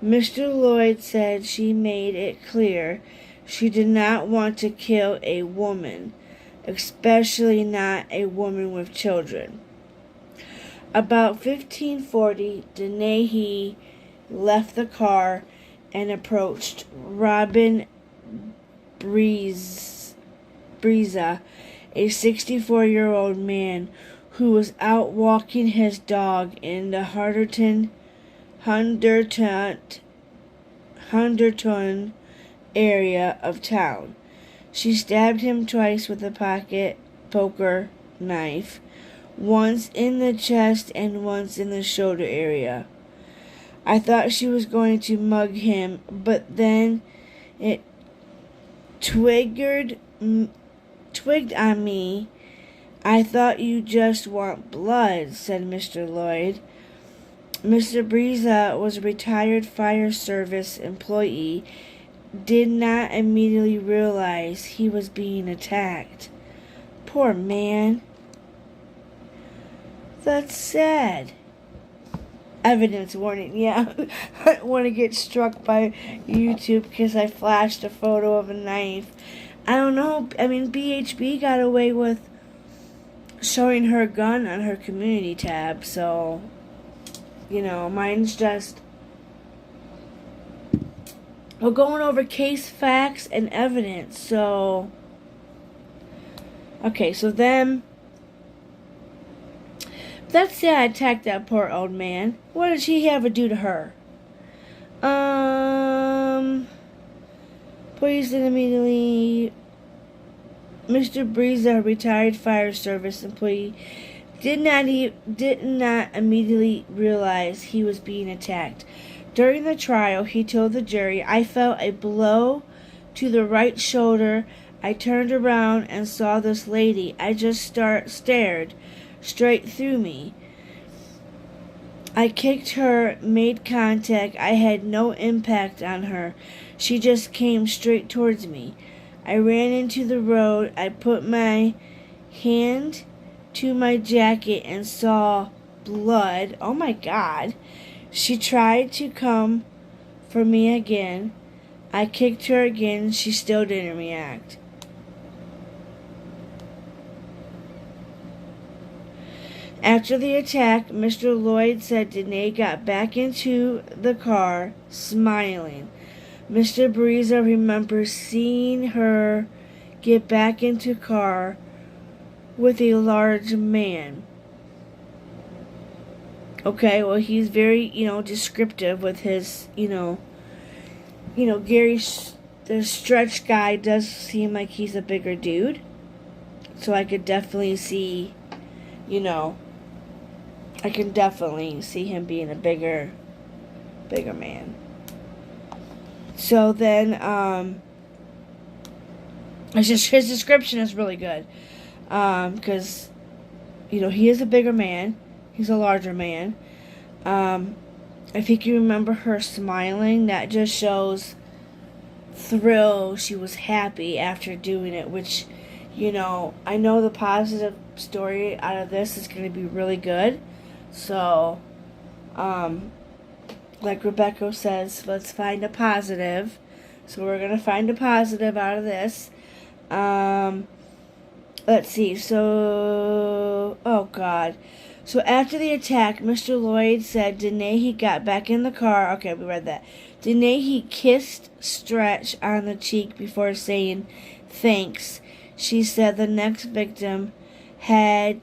Mr. Lloyd said she made it clear she did not want to kill a woman, especially not a woman with children. About 1540, Denahy left the car and approached Robin Breeza, a 64-year-old man who was out walking his dog in the Hunderton area of town. She stabbed him twice with a pocket poker knife, once in the chest and once in the shoulder area. I thought she was going to mug him, but then it twigged on me. I thought you just want blood, said Mr. Lloyd. Mr. Breeza was a retired fire service employee, did not immediately realize he was being attacked. Poor man. That's sad. Evidence warning. Yeah, I don't want to get struck by YouTube because I flashed a photo of a knife. I don't know. I mean, BHB got away with showing her gun on her community tab, so, mine's just... We're going over case facts and evidence, so... Okay, so then... Let's say I attacked that poor old man. What did he have to do to her? Police did immediately... Mr. Breeza, a retired fire service employee, did not immediately realize he was being attacked. During the trial, he told the jury, I felt a blow to the right shoulder. I turned around and saw this lady. I just stared straight through me. I kicked her, made contact. I had no impact on her. She just came straight towards me. I ran into the road. I put my hand to my jacket and saw blood. Oh my God. She tried to come for me again. I kicked her again. She still didn't react. After the attack, Mr. Lloyd said Denahy got back into the car, smiling. Mr. Breeza remembers seeing her get back into the car with a large man. Okay, well, he's very, descriptive with his, Gary, the Stretch guy does seem like he's a bigger dude. So I could definitely see, I can definitely see him being a bigger man. So then, it's just, his description is really good. Because, he is a bigger man. He's a larger man. If you can remember her smiling, that just shows thrill. She was happy after doing it, which, I know the positive story out of this is going to be really good. So, like Rebecca says, let's find a positive. So we're going to find a positive out of this. let's see. So, oh God. So after the attack, Mr. Lloyd said Denahy got back in the car. Okay, we read that. Denahy kissed Stretch on the cheek before saying thanks. She said the next victim had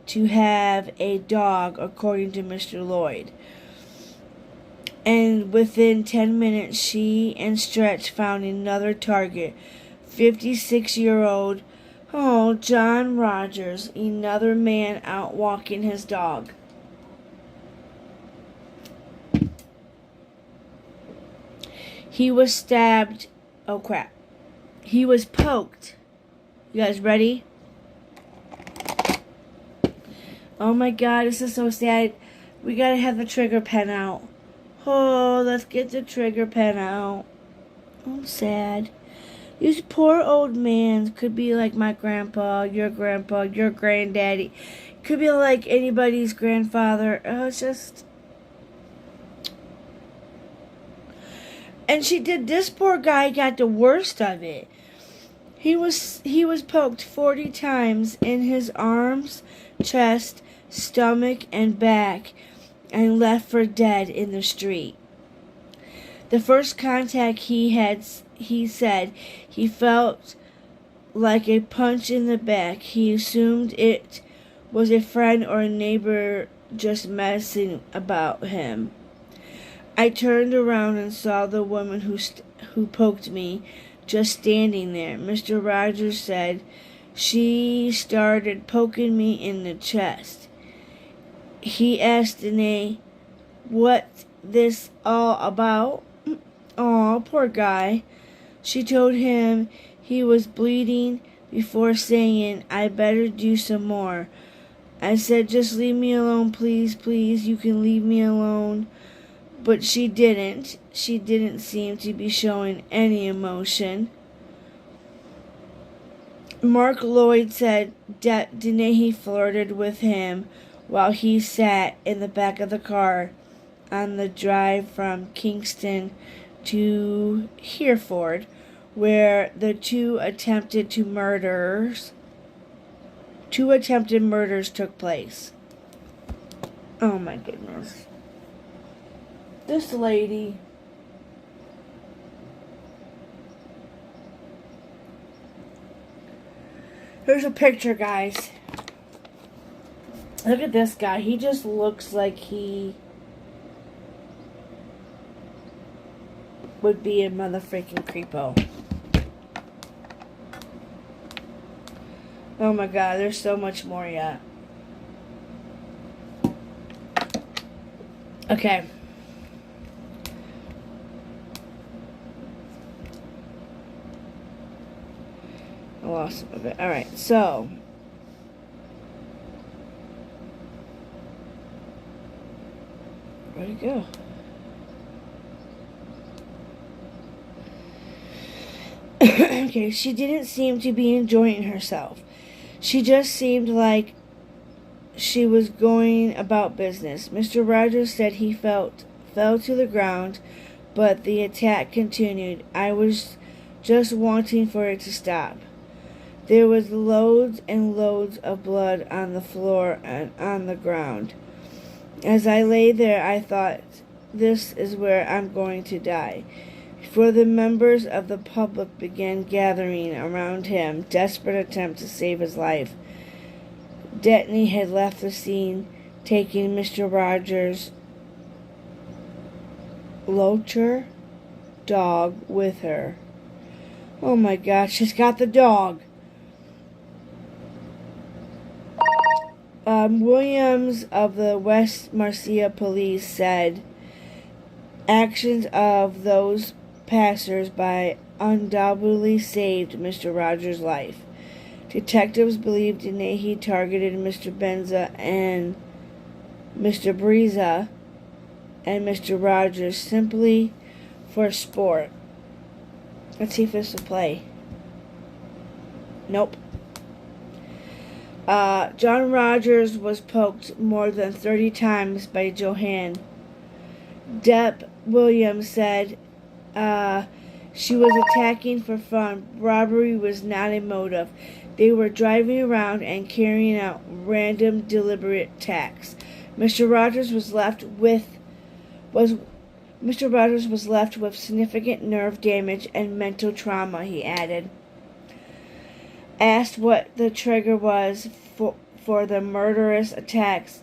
to have a dog, according to Mr. Lloyd. And within 10 minutes, she and Stretch found another target. 56-year-old John Rogers, another man out walking his dog. He was stabbed. Oh, crap. He was poked. You guys ready? Oh, my God. This is so sad. We gotta have the trigger pen out. Oh, let's get the trigger pen out. I'm sad. These poor old men could be like my grandpa, your granddaddy. Could be like anybody's grandfather. Oh, it's just... And she did, this poor guy got the worst of it. He was poked 40 times in his arms, chest, stomach, and back, and left for dead in the street. The first contact he said he felt like a punch in the back. He assumed it was a friend or a neighbor just messing about him. I turned around and saw the woman who poked me just standing there. Mr. Rogers said she started poking me in the chest. He asked Danae what this all about. Oh, poor guy. She told him he was bleeding before saying, I better do some more. I said, just leave me alone, please, please. You can leave me alone. But she didn't. She didn't seem to be showing any emotion. Mark Lloyd said Denahy flirted with him while he sat in the back of the car on the drive from Kingston to Hereford, where the two attempted murders took place. Oh my goodness. This lady. Here's a picture, guys. Look at this guy. He just looks like he would be a motherfucking creepo. Oh my God, there's so much more yet. Okay. I lost some of it. Alright, so. Where'd it go? Okay, she didn't seem to be enjoying herself. She just seemed like she was going about business. Mr. Rogers said he fell to the ground, but the attack continued. I was just wanting for it to stop. There was loads and loads of blood on the floor and on the ground. As I lay there, I thought, this is where I'm going to die. For the members of the public began gathering around him, desperate attempt to save his life. Denahy had left the scene, taking Mr. Rogers' Locher dog with her. Oh my gosh, she's got the dog. Williams of the West Marcia Police said actions of those passers-by undoubtedly saved Mr. Rogers' life. Detectives believed Denahy targeted Mr. Benza and Mr. Briza and Mr. Rogers simply for sport. Let's see if this will play. Nope. John Rogers was poked more than 30 times by Johann. Deb Williams said she was attacking for fun. Robbery was not a motive. They were driving around and carrying out random, deliberate attacks. Mr. Rogers was left with significant nerve damage and mental trauma, he added. Asked what the trigger was for the murderous attacks,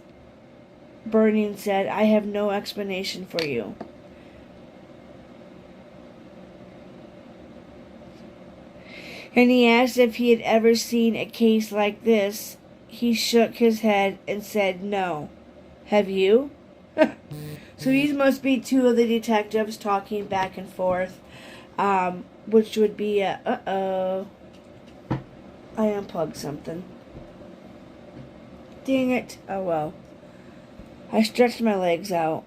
Burning said, "I have no explanation for you." And he asked if he had ever seen a case like this. He shook his head and said, "No. Have you?" So these must be two of the detectives talking back and forth, which would be I unplugged something. Dang it. Oh well. I stretched my legs out.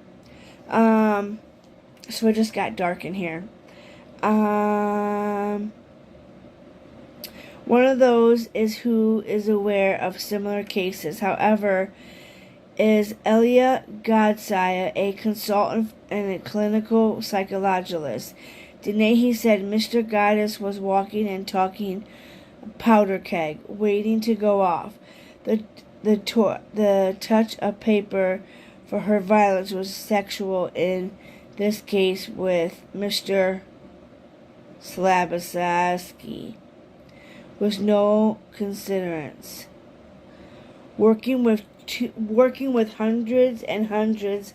So it just got dark in here. One of those is who is aware of similar cases. However, is Elia Godsire, a consultant and a clinical psychologist. Denahi said Mr. Goddess was walking and talking powder keg, waiting to go off. The touch of paper for her violence was sexual in this case with Mr. Slabasaski. Was no considerance. Working with hundreds and hundreds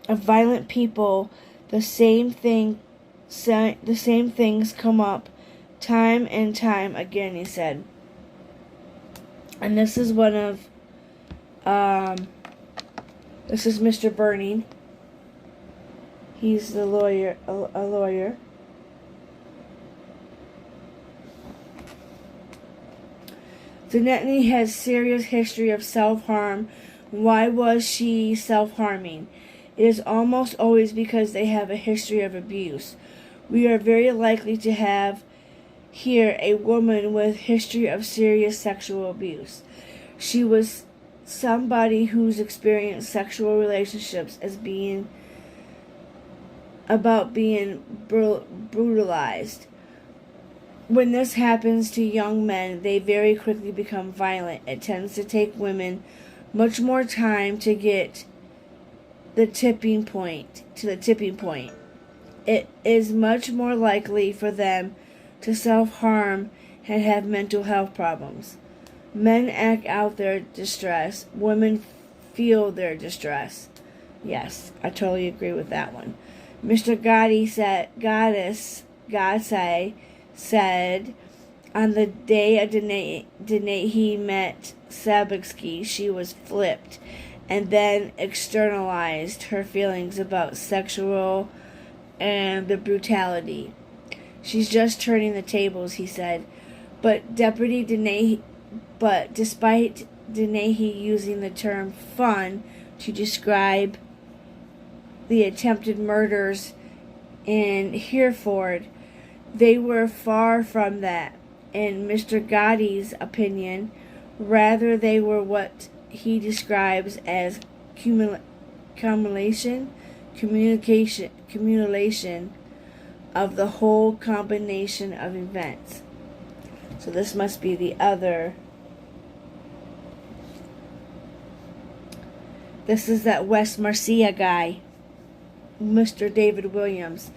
of violent people, the same things come up time and time again, he said. And this is one of this is Mr. Burning. He's the lawyer, a lawyer. Denahi has serious history of self-harm. Why was she self-harming? It is almost always because they have a history of abuse. We are very likely to have here a woman with history of serious sexual abuse. She was somebody who's experienced sexual relationships as being brutalized. When this happens to young men, they very quickly become violent. It tends to take women much more time to get to the tipping point. It is much more likely for them to self-harm and have mental health problems. Men act out their distress. Women feel their distress. Yes, I totally agree with that one. Mr. Godsay said on the day of Denahi met Sabaksky, she was flipped and then externalized her feelings about sexual and the brutality. She's just turning the tables, he said. But despite Denahi using the term fun to describe the attempted murders in Hereford, they were far from that. In Mr. Gotti's opinion, rather they were what he describes as communication of the whole combination of events. So this must be the other. This is that West Marcia guy, Mr. David Williams.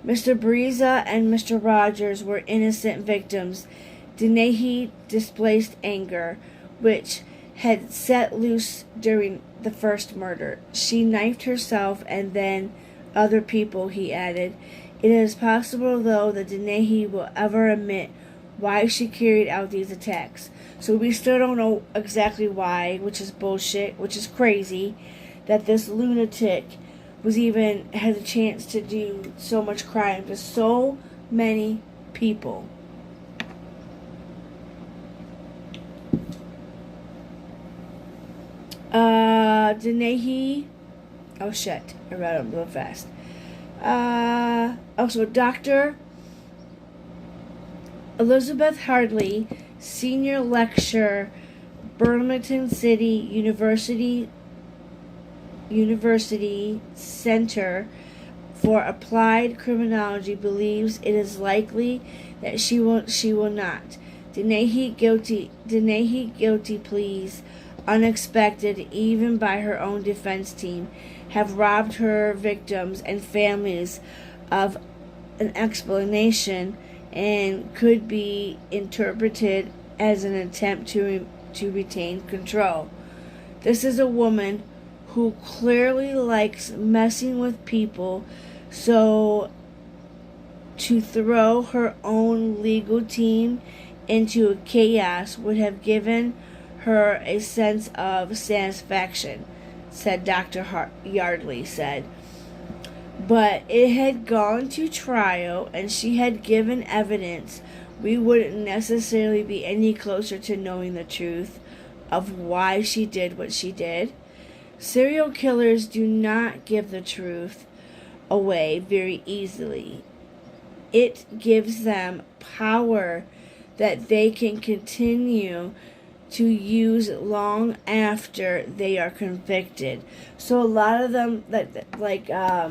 Mr. Breeza and Mr. Rogers were innocent victims. Denahi displaced anger, which had set loose during the first murder. She knifed herself and then other people, he added. It is possible, though, that Denahi will ever admit why she carried out these attacks. So we still don't know exactly why, which is bullshit, which is crazy, that this lunatic had a chance to do so much crime to so many people. Denahi. Oh shit! I read it real fast. Also, Dr. Elizabeth Hardley, senior lecturer, Birmingham City University Center for Applied Criminology, believes it is likely that she will not. Guilty pleas, unexpected even by her own defense team, have robbed her victims and families of an explanation and could be interpreted as an attempt to retain control. This is a woman who clearly likes messing with people, so to throw her own legal team into a chaos would have given her a sense of satisfaction, said Dr. Yardley said. But it had gone to trial and she had given evidence. We wouldn't necessarily be any closer to knowing the truth of why she did what she did. Serial killers do not give the truth away very easily. It gives them power that they can continue to use long after they are convicted. So a lot of them, a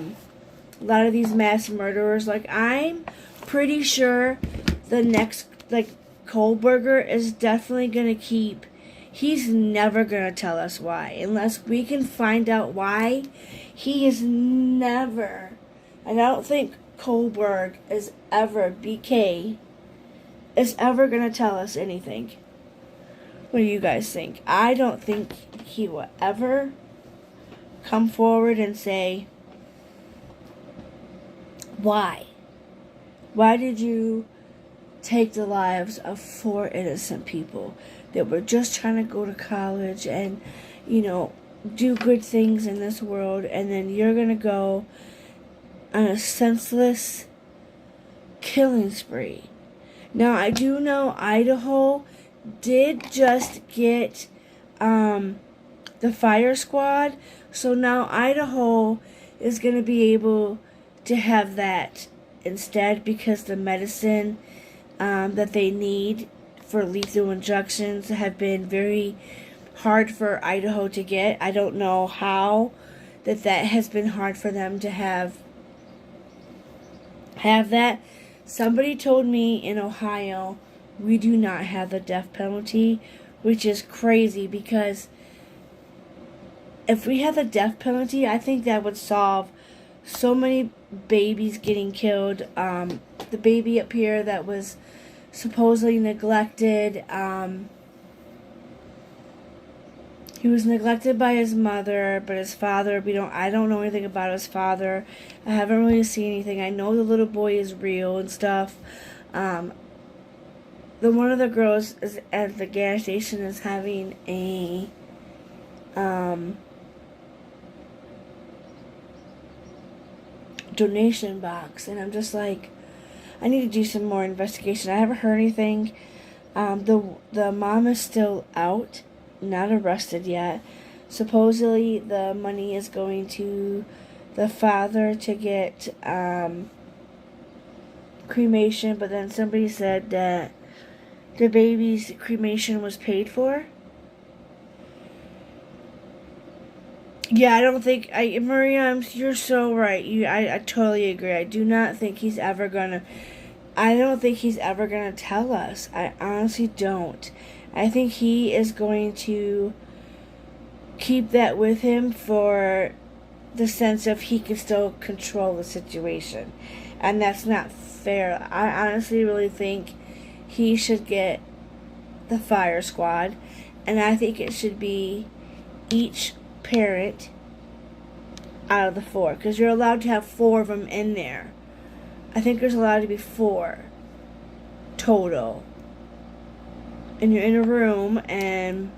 lot of these mass murderers, I'm pretty sure the next, Kohlberger is definitely going to keep, he's never going to tell us why. Unless we can find out why, he is never, and I don't think Kohlberg is ever, BK, is ever going to tell us anything. What do you guys think? I don't think he will ever come forward and say, why? Why did you take the lives of 4 innocent people that were just trying to go to college and, do good things in this world, and then you're going to go on a senseless killing spree? Now, I do know Idaho did just get the fire squad, so now Idaho is going to be able to have that instead, because the medicine that they need for lethal injections have been very hard for Idaho to get. I don't know how that has been hard for them to have that. Somebody told me in Ohio we do not have the death penalty, which is crazy, because if we had the death penalty, I think that would solve so many babies getting killed. The baby up here that was supposedly neglected, he was neglected by his mother, but his father, I don't know anything about his father. I haven't really seen anything. I know the little boy is real and stuff. One of the girls is at the gas station is having a donation box, and I'm just like, I need to do some more investigation. I haven't heard anything. The mom is still out, not arrested yet. Supposedly the money is going to the father to get cremation, but then somebody said that the baby's cremation was paid for. Yeah, I don't think, Maria, you're so right. I totally agree. I do not think he's ever gonna, I don't think he's ever gonna tell us. I honestly don't. I think he is going to keep that with him for the sense of he can still control the situation. And that's not fair. I honestly really think he should get the fire squad. And I think it should be each parent out of the 4, because you're allowed to have 4 of them in there. I think there's allowed to be 4 total, and you're in a room, and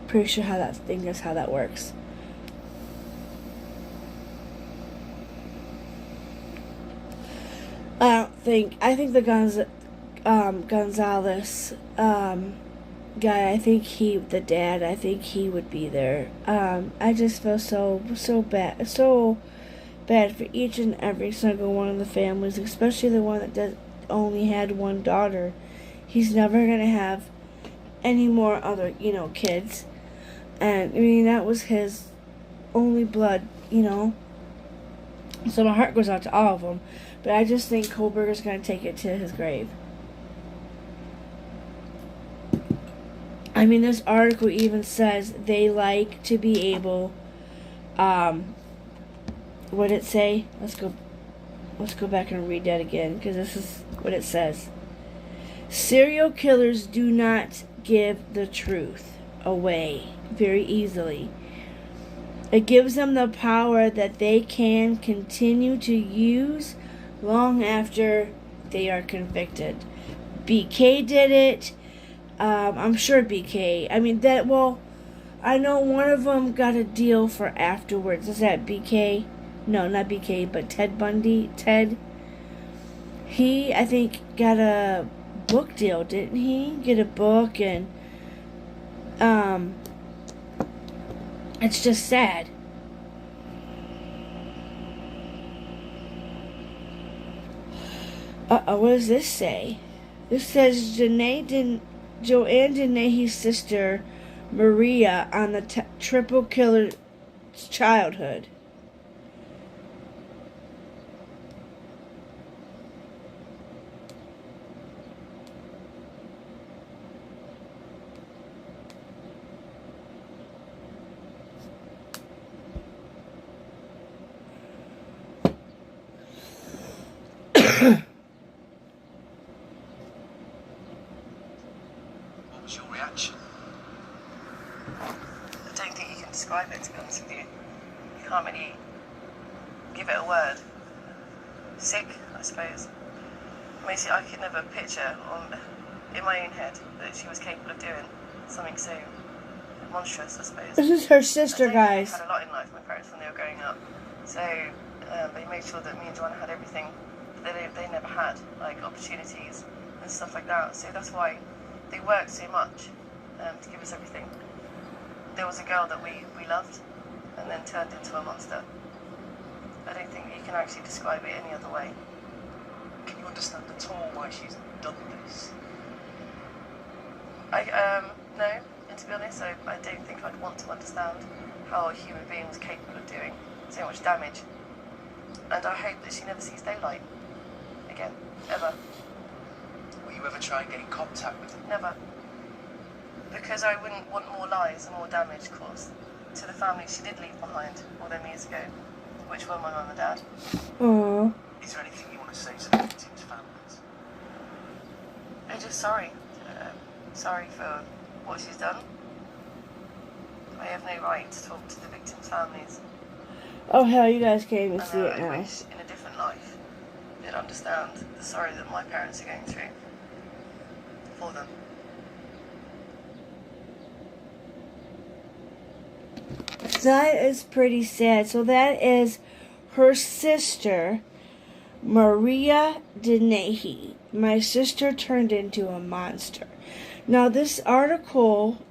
pretty sure that's how that works. I think the Gonzalez guy, I think the dad, I think he would be there. I just feel so bad for each and every single one of the families, especially the one that only had one daughter. He's never gonna have any more other, kids. And that was his only blood, So my heart goes out to all of them. But I just think Kohlberger's going to take it to his grave. I mean, this article even says they like to be able, what did it say? Let's go back and read that again, because this is what it says. Serial killers do not give the truth away very easily. It gives them the power that they can continue to use long after they are convicted. BK did it. I'm sure BK. I mean, I know one of them got a deal for afterwards. Is that BK? No, not BK, but Ted Bundy. Ted. He, I think, got a book deal, didn't he? Get a book, and it's just sad. What does this say? This says JoAnn Dennehy's sister Maria on the triple killer's childhood. What was your reaction? I don't think you can describe it, to be honest with you. You can't really give it a word. Sick, I suppose. I mean, I could never picture in my own head that she was capable of doing something so monstrous, I suppose. This is her sister, guys. They had a lot in life, my parents, when they were growing up. So they made sure that me and Joanna had everything that they never had, like opportunities and stuff like that. So that's why they worked so much to give us everything. There was a girl that we loved and then turned into a monster. I don't think you can actually describe it any other way. Can you understand at all why she's done this? No, and to be honest, I don't think I'd want to understand how a human being was capable of doing so much damage. And I hope that she never sees daylight again, ever. Will you ever try and get in contact with her? Never. Because I wouldn't want more lies and more damage caused to the family she did leave behind all them years ago, which were my mum and dad. Aww. Is there anything you want to say to the victims' families? I'm just sorry. Sorry for what she's done. I have no right to talk to the victims' families. Oh hell, you guys can't even see it I now. wish in a different life they'd understand the sorrow that my parents are going through for them. That is pretty sad. So that is her sister, Maria Dennehy. My sister turned into a monster. Now this article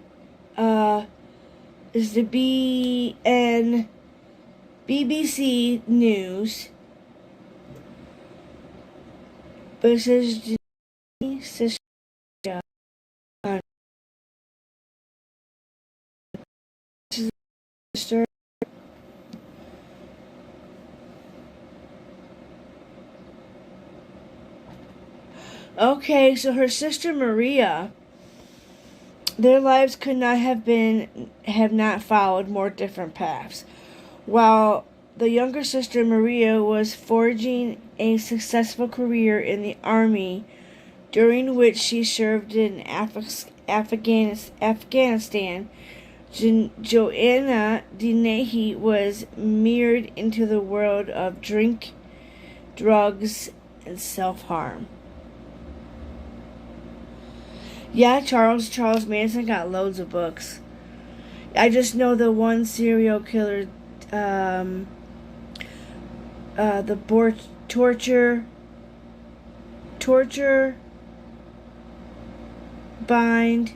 is the BBC News. But it says Dennehy's sister. Sister. Okay, so her sister Maria, their lives could not have not followed more different paths. While the younger sister Maria was forging a successful career in the army, during which she served in Afghanistan, JoAnn Dennehy was mired into the world of drink, drugs, and self-harm. Yeah, Charles Manson got loads of books. I just know the one serial killer, torture, bind,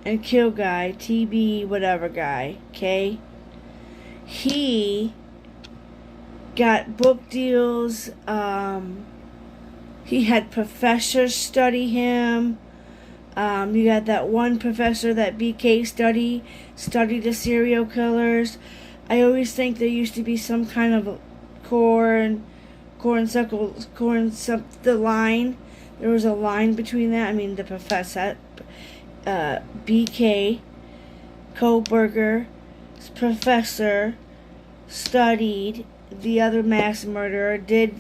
and kill guy, TB whatever guy, okay? He got book deals, he had professors study him. You got that one professor that BK studied the serial killers. I always think there used to be some kind of the line. There was a line between that. I mean, the professor, BK, Kohlberger's professor, studied the other mass murderer, did,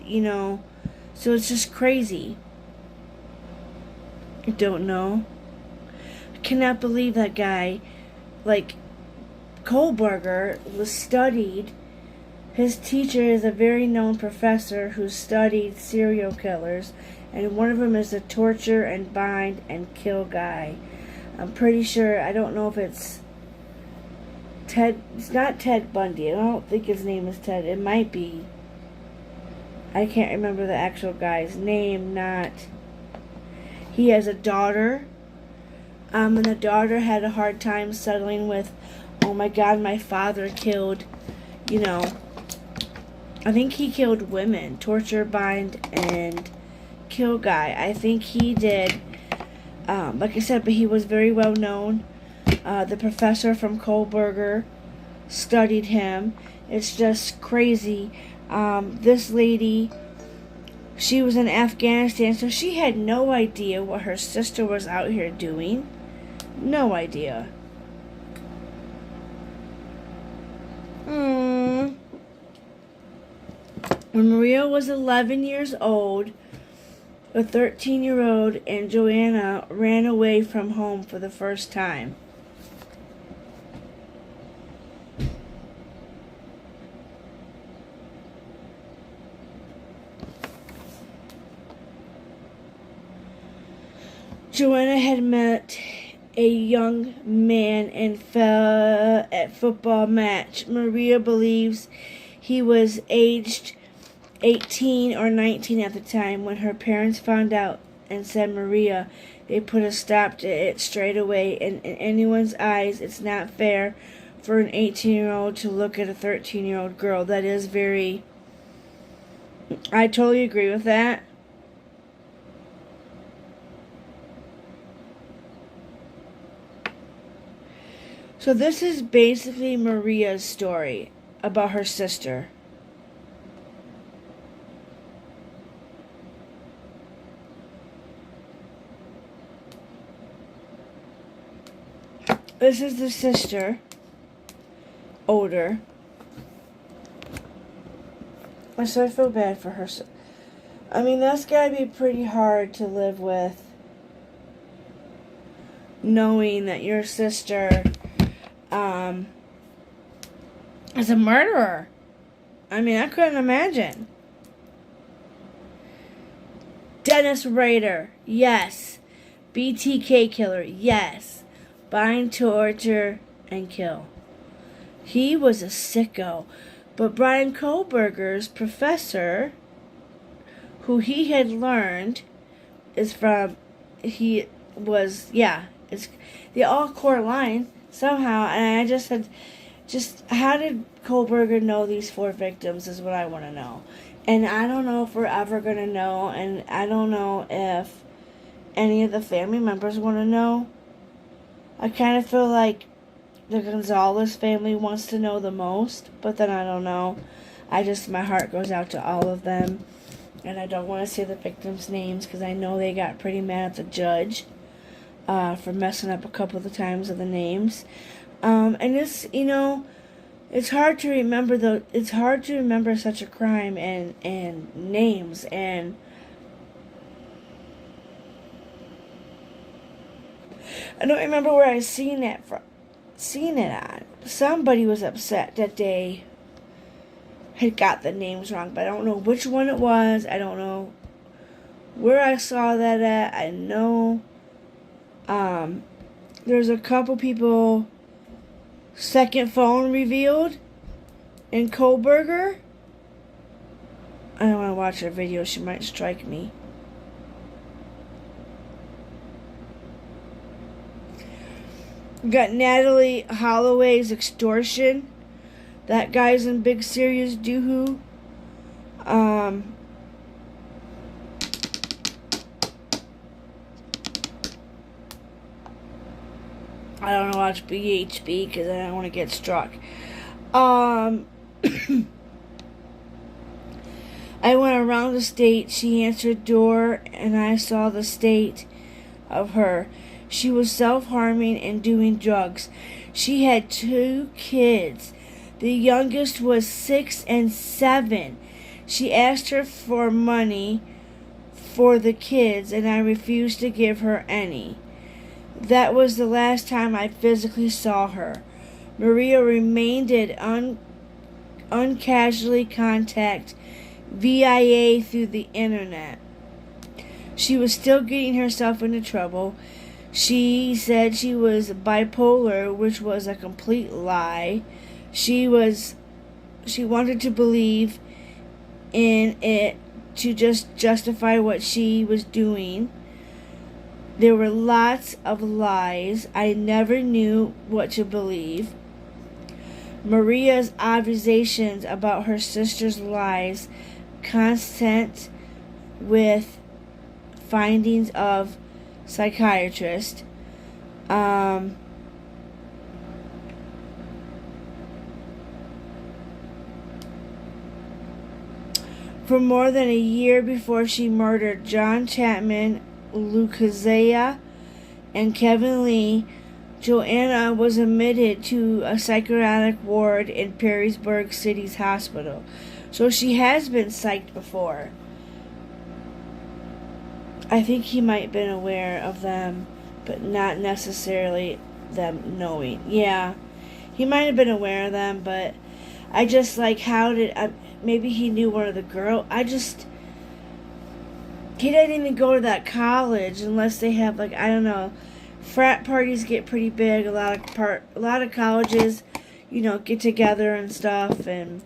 so it's just crazy. I don't know. I cannot believe that guy, like, Kohlberger was studied. His teacher is a very known professor who studied serial killers, and one of them is a torture and bind and kill guy. I'm pretty sure, I don't know if it's Ted, it's not Ted Bundy. I don't think his name is Ted. It might be. I can't remember the actual guy's name, He has a daughter, and the daughter had a hard time settling with, oh my God, my father killed, I think he killed women, torture, bind, and kill guy. I think he did, like I said, but he was very well known. The professor from Kohlberger studied him. It's just crazy. This lady, she was in Afghanistan, so she had no idea what her sister was out here doing. No idea. When Maria was 11 years old, a 13-year-old and Joanna ran away from home for the first time. Joanna had met a young man and fell at football match. Maria believes he was aged 18 or 19 at the time. When her parents found out and said Maria, they put a stop to it straight away. And in anyone's eyes, it's not fair for an 18-year-old to look at a 13-year-old girl. That is very... I totally agree with that. So this is basically Maria's story about her sister. This is the sister, older. So I feel bad for her. I mean, that's gotta be pretty hard to live with, knowing that your sister is a murderer. I mean, I couldn't imagine. Dennis Rader, yes. BTK killer, yes. Bind, torture, and kill. He was a sicko. But Brian Kohlberger's professor, who he had learned, is from, it's the all core line somehow, and I just said, how did Kohlberger know these 4 victims is what I want to know. And I don't know if we're ever going to know, and I don't know if any of the family members want to know. I kind of feel like the Gonzalez family wants to know the most, but then I don't know. My heart goes out to all of them, and I don't want to say the victims' names because I know they got pretty mad at the judge for messing up a couple of the times of the names. And it's, it's hard to remember it's hard to remember such a crime and names, and I don't remember where I seen it on. Somebody was upset that they had got the names wrong, but I don't know which one it was. I don't know where I saw that at. I know there's a couple people second phone revealed in Kohlberger. I don't want to watch her video. She might strike me. Got Natalie Holloway's extortion. That guy's in big serious doohoo. I don't want to watch BHB because I don't want to get struck. I went around the state. She answered door, and I saw the state of her. She was self-harming and doing drugs. She had 2 kids. The youngest was 6 and 7. She asked her for money for the kids, and I refused to give her any. That was the last time I physically saw her. Maria remained at uncasually contact via through the internet. She was still getting herself into trouble. She said she was bipolar, which was a complete lie. She wanted to believe in it to just justify what she was doing. There were lots of lies. I never knew what to believe. Maria's observations about her sister's lies consistent with findings of psychiatrist. For more than a year before she murdered John Chapman, Lucazea, and Kevin Lee, Joanna was admitted to a psychiatric ward in Perrysburg City's hospital. So she has been psyched before. I think he might have been aware of them, but not necessarily them knowing. Yeah, he might have been aware of them, but I just like, maybe he knew one of the girls. He didn't even go to that college unless they have, like, I don't know. Frat parties get pretty big. A lot of colleges, get together and stuff. And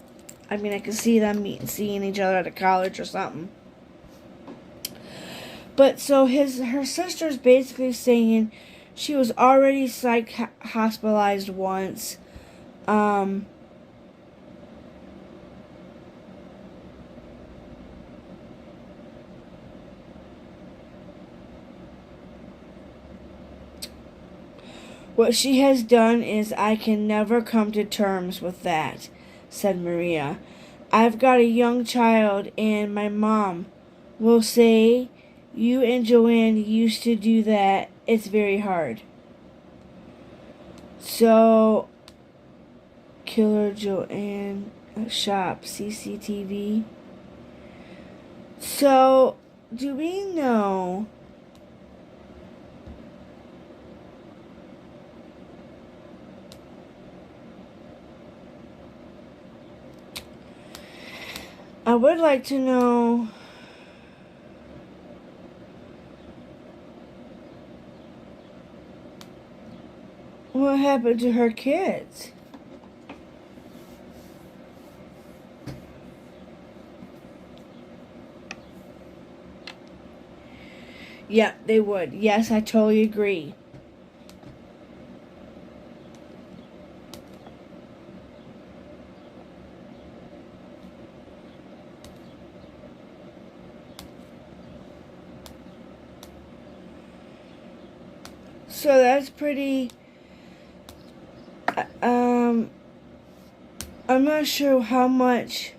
I mean, I can see them seeing each other at a college or something. But so her sister's basically saying she was already hospitalized once. What she has done is I can never come to terms with that, said Maria. I've got a young child, and my mom will say, you and Joanne used to do that. It's very hard. So, killer Joanne shop, CCTV. So, do we know... I would like to know what happened to her kids. Yeah, they would. Yes, I totally agree. So that's pretty, I'm not sure how much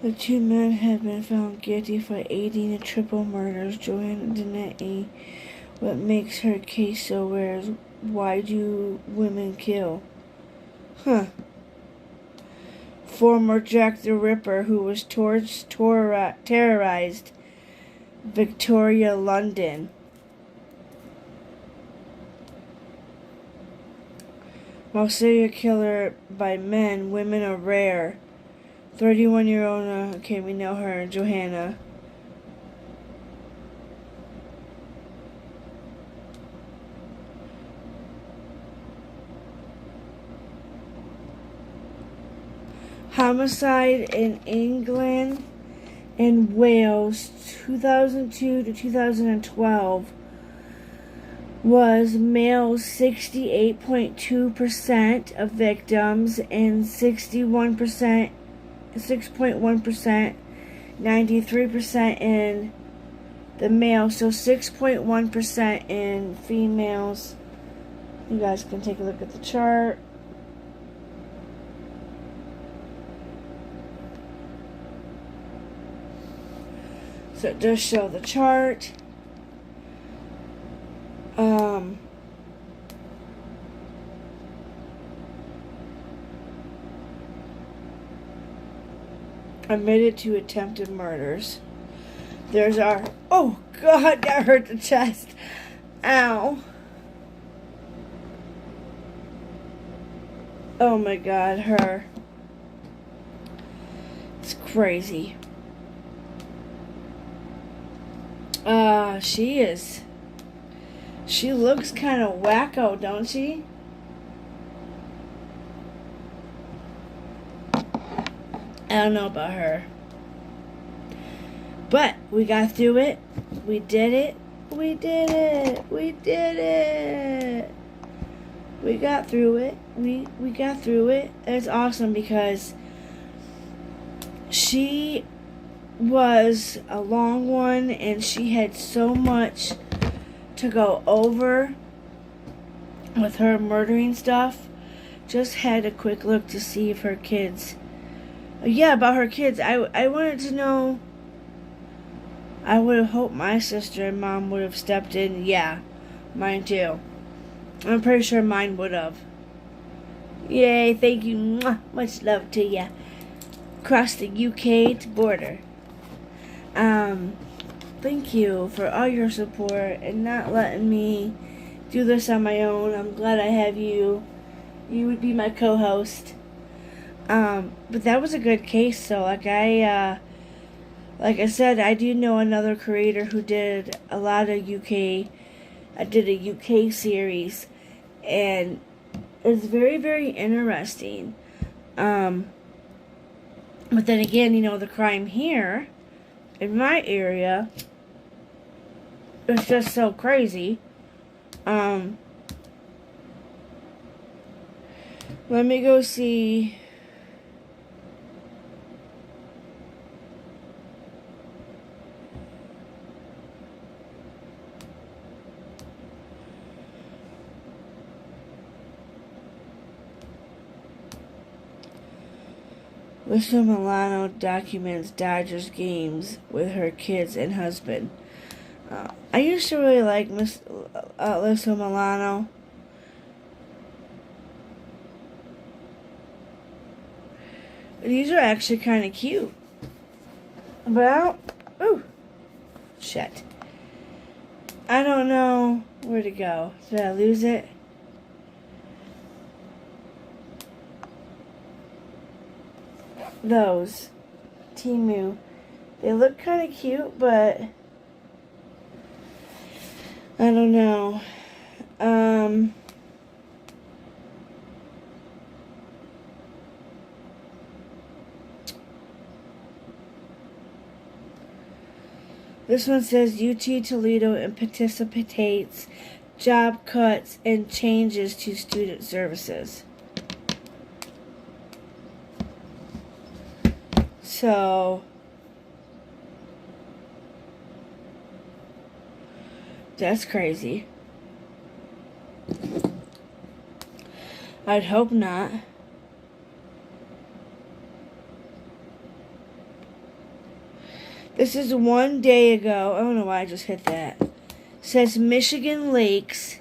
the 2 men have been found guilty for aiding the triple murders. Joanna Denetti. What makes her case so rare is why do women kill? Former Jack the Ripper, who was terrorized Victoria, London. While serial killer by men, women are rare. 31-year-old, okay, we know her, Johanna. Homicide in England and Wales 2002 to 2012 was males 68.2% of victims and 6.1%, 93% in the male, so 6.1% in females. You guys can take a look at the chart. So it does show the chart. Admitted to attempted murders. There's our... Oh, God, that hurt the chest. Ow. Oh, my God, her. It's crazy. She is. She looks kind of wacko, don't she? I don't know about her. But we got through it. We did it. We did it. We did it. We got through it. We got through it. It's awesome because she was a long one and she had so much to go over with her murdering stuff. Just had a quick look to see if her kids... Yeah, about her kids. I wanted to know... I would have hoped my sister and mom would have stepped in. Yeah, mine too. I'm pretty sure mine would have. Yay, thank you. Mwah, much love to ya. Across the UK border. Thank you for all your support and not letting me do this on my own. I'm glad I have you. You would be my co-host. But that was a good case, so like I said, I do know another creator who did a lot of UK. I did a UK series, and it's very, very interesting. But then again, you know, the crime here in my area is just so crazy. Let me go see. Alyssa Milano documents Dodgers games with her kids and husband. I used to really like Miss Alyssa Milano. These are actually kind of cute. But I don't... Ooh. Shit. I don't know where to go. Did I lose it? Those. Temu. They look kind of cute, but... I don't know. This one says UT Toledo anticipates job cuts and changes to student services. So, that's crazy. I'd hope not. This is 1 day ago. I don't know why I just hit that. It says Michigan Lakes.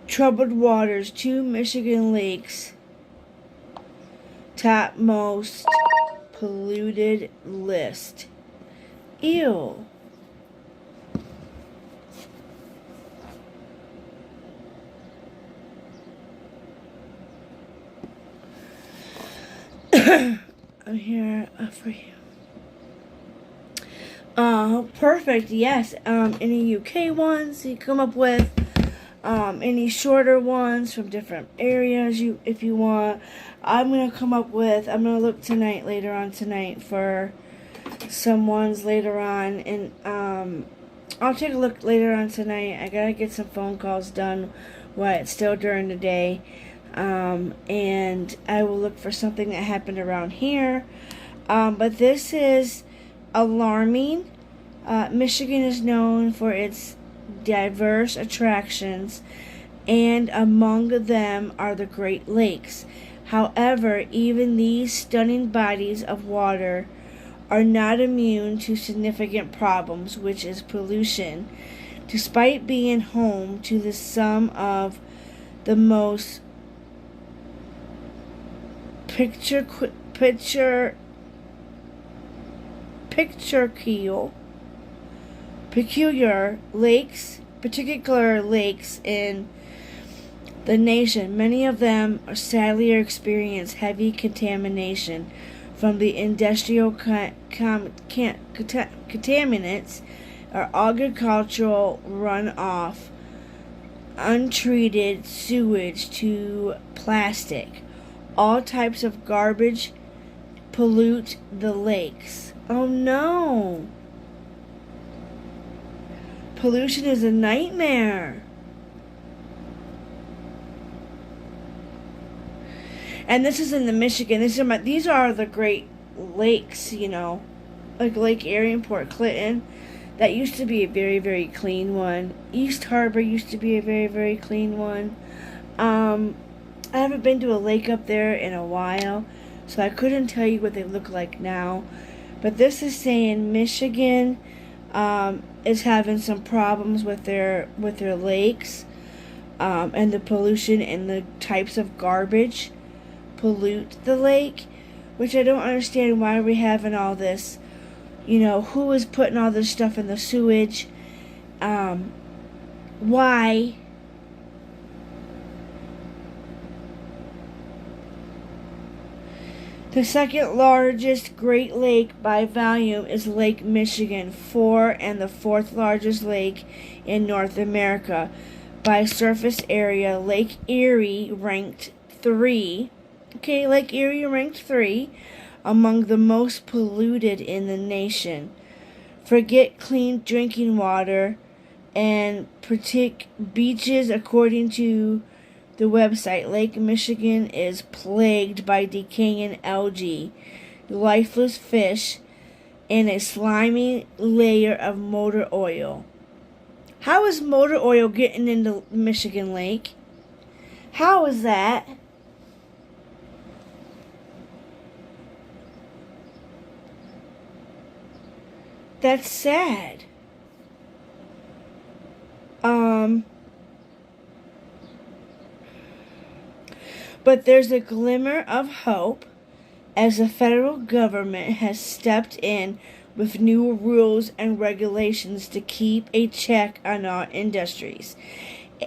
Troubled waters, 2 Michigan lakes. Top most polluted list. Ew. I'm here for you. perfect, yes. Any UK ones you come up with, any shorter ones from different areas if you want. I'm gonna look later on tonight for some ones later on, and I'll take a look later on tonight. I gotta get some phone calls done while it's still during the day, and I will look for something that happened around here. But this is alarming. Michigan is known for its diverse attractions, and among them are the Great Lakes. However, even these stunning bodies of water are not immune to significant problems, which is pollution. Despite being home to some of the most peculiar particular lakes in the nation, many of them sadly experience heavy contamination from the industrial contaminants or agricultural runoff, untreated sewage to plastic. All types of garbage pollute the lakes. Oh no! Pollution is a nightmare. And this is in the Michigan. These are the Great Lakes, like Lake Erie and Port Clinton. That used to be a very, very clean one. East Harbor used to be a very, very clean one. I haven't been to a lake up there in a while, so I couldn't tell you what they look like now. But this is saying Michigan is having some problems with their lakes, and the pollution and the types of garbage pollute the lake, which I don't understand why we're having all this. Who is putting all this stuff in the sewage? Why? The second largest Great Lake by volume is Lake Michigan, and the fourth largest lake in North America. By surface area, Lake Erie ranked 3. Okay, Lake Erie ranked 3 among the most polluted in the nation. Forget clean drinking water and beaches. According to the website, Lake Michigan is plagued by decaying algae, lifeless fish, and a slimy layer of motor oil. How is motor oil getting into Michigan Lake? How is that? That's sad. But there's a glimmer of hope as the federal government has stepped in with new rules and regulations to keep a check on our industries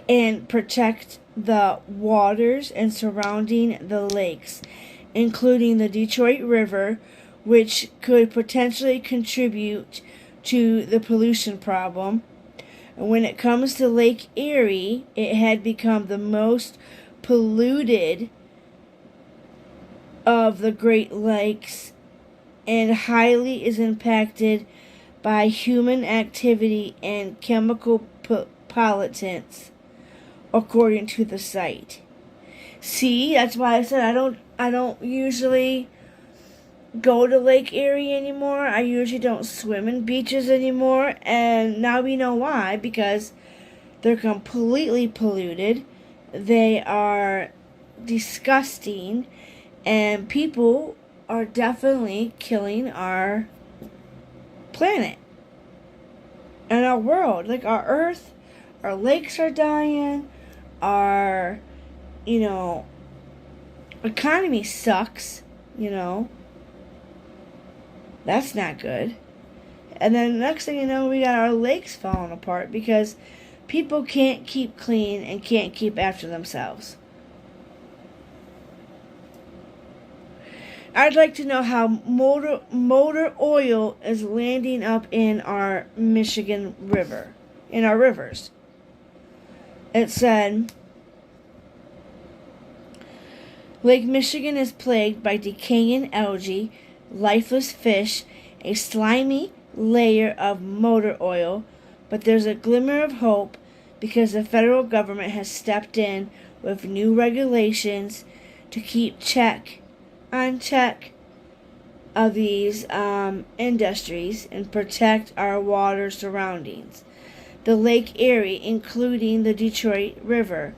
and protect the waters and surrounding the lakes, including the Detroit River, which could potentially contribute to the pollution problem. And when it comes to Lake Erie, it had become the most polluted of the Great Lakes and highly is impacted by human activity and chemical pollutants, according to the site. See, that's why I said I don't usually go to Lake Erie anymore. I usually don't swim in beaches anymore, and now we know why, because they're completely polluted. They are disgusting, and people are definitely killing our planet and our world. Like our earth, our lakes are dying, our, economy sucks, That's not good. And then next thing you know, we got our lakes falling apart because people can't keep clean and can't keep after themselves. I'd like to know how motor oil is landing up in our Michigan River, in our rivers. It said, Lake Michigan is plagued by decaying algae, lifeless fish, a slimy layer of motor oil, but there's a glimmer of hope because the federal government has stepped in with new regulations to keep check of these industries and protect our water surroundings. The Lake Erie, including the Detroit River,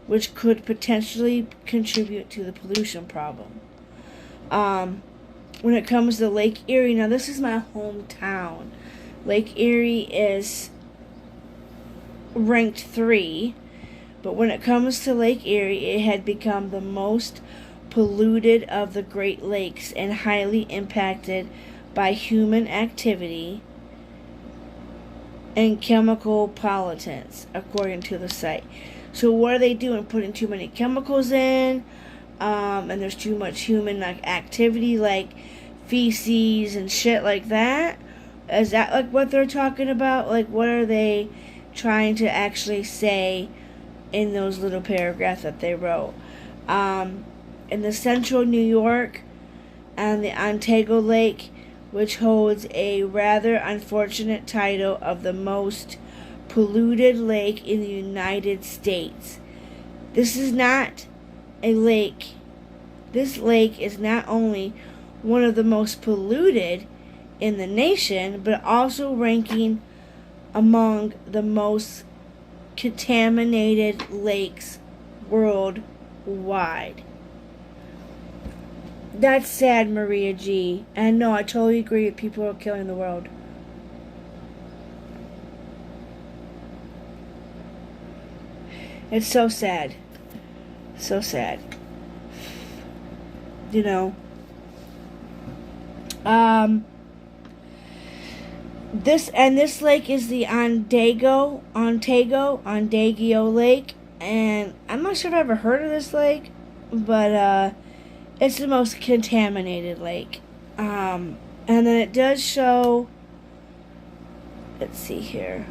which could potentially contribute to the pollution problem. When it comes to Lake Erie, now this is my hometown. Lake Erie is ranked 3, but when it comes to Lake Erie, it had become the most polluted of the Great Lakes and highly impacted by human activity and chemical pollutants, according to the site. So what are they doing? Putting too many chemicals in, and there's too much human activity, like feces and shit like that? Is that like what they're talking about? Like, what are they trying to actually say in those little paragraphs that they wrote? In the central New York and the Ontario Lake, which holds a rather unfortunate title of the most polluted lake in the United States. This is not a lake. This lake is not only one of the most polluted in the nation, but also ranking among the most contaminated lakes worldwide. That's sad, Maria G. And no, I totally agree that people are killing the world. It's so sad. So sad. You know. This lake is the Ontario Lake, and I'm not sure if I've ever heard of this lake, but it's the most contaminated lake. And then it does show, let's see here.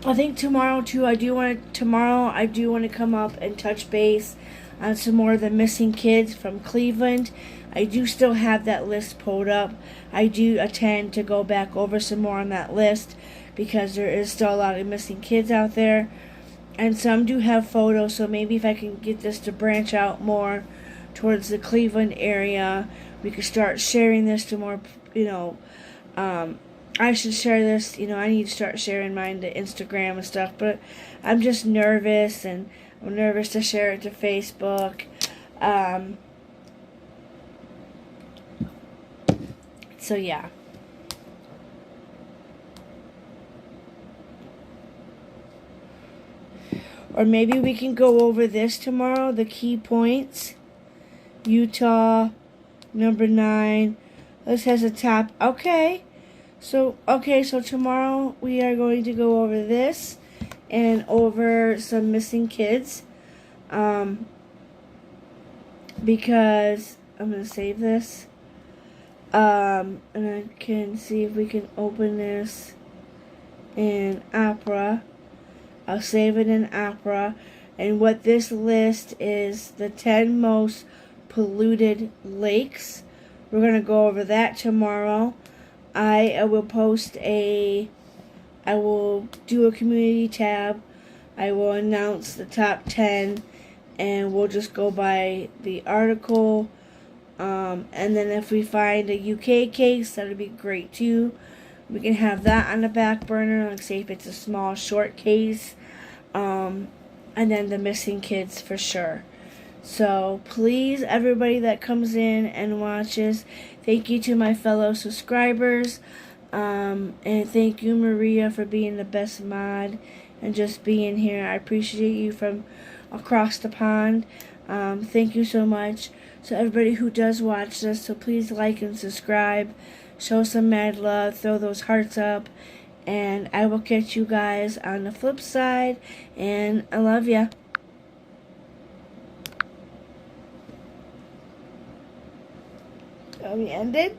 I think tomorrow too, I do want to come up and touch base on some more of the missing kids from Cleveland. I do still have that list pulled up. I do intend to go back over some more on that list because there is still a lot of missing kids out there. And some do have photos, so maybe if I can get this to branch out more towards the Cleveland area, we could start sharing this to more, I should share this, I need to start sharing mine to Instagram and stuff, but I'm just nervous, and I'm nervous to share it to Facebook. So yeah. Or maybe we can go over this tomorrow, the key points. Utah, number 9. This has a top. Okay. So tomorrow we are going to go over this and over some missing kids. Because I'm going to save this. And I can see if we can open this in Opera. I'll save it in Opera. And what this list is, the 10 most polluted lakes. We're going to go over that tomorrow. I will do a community tab. I will announce the top 10, and we'll just go by the article. And then if we find a UK case, that would be great too. We can have that on the back burner, like say if it's a small, short case. And then the missing kids for sure. So please, everybody that comes in and watches, thank you to my fellow subscribers. And thank you, Maria, for being the best mod and just being here. I appreciate you from across the pond. Thank you so much. So everybody who does watch this, so please like and subscribe. Show some mad love. Throw those hearts up. And I will catch you guys on the flip side. And I love ya. Are we ended?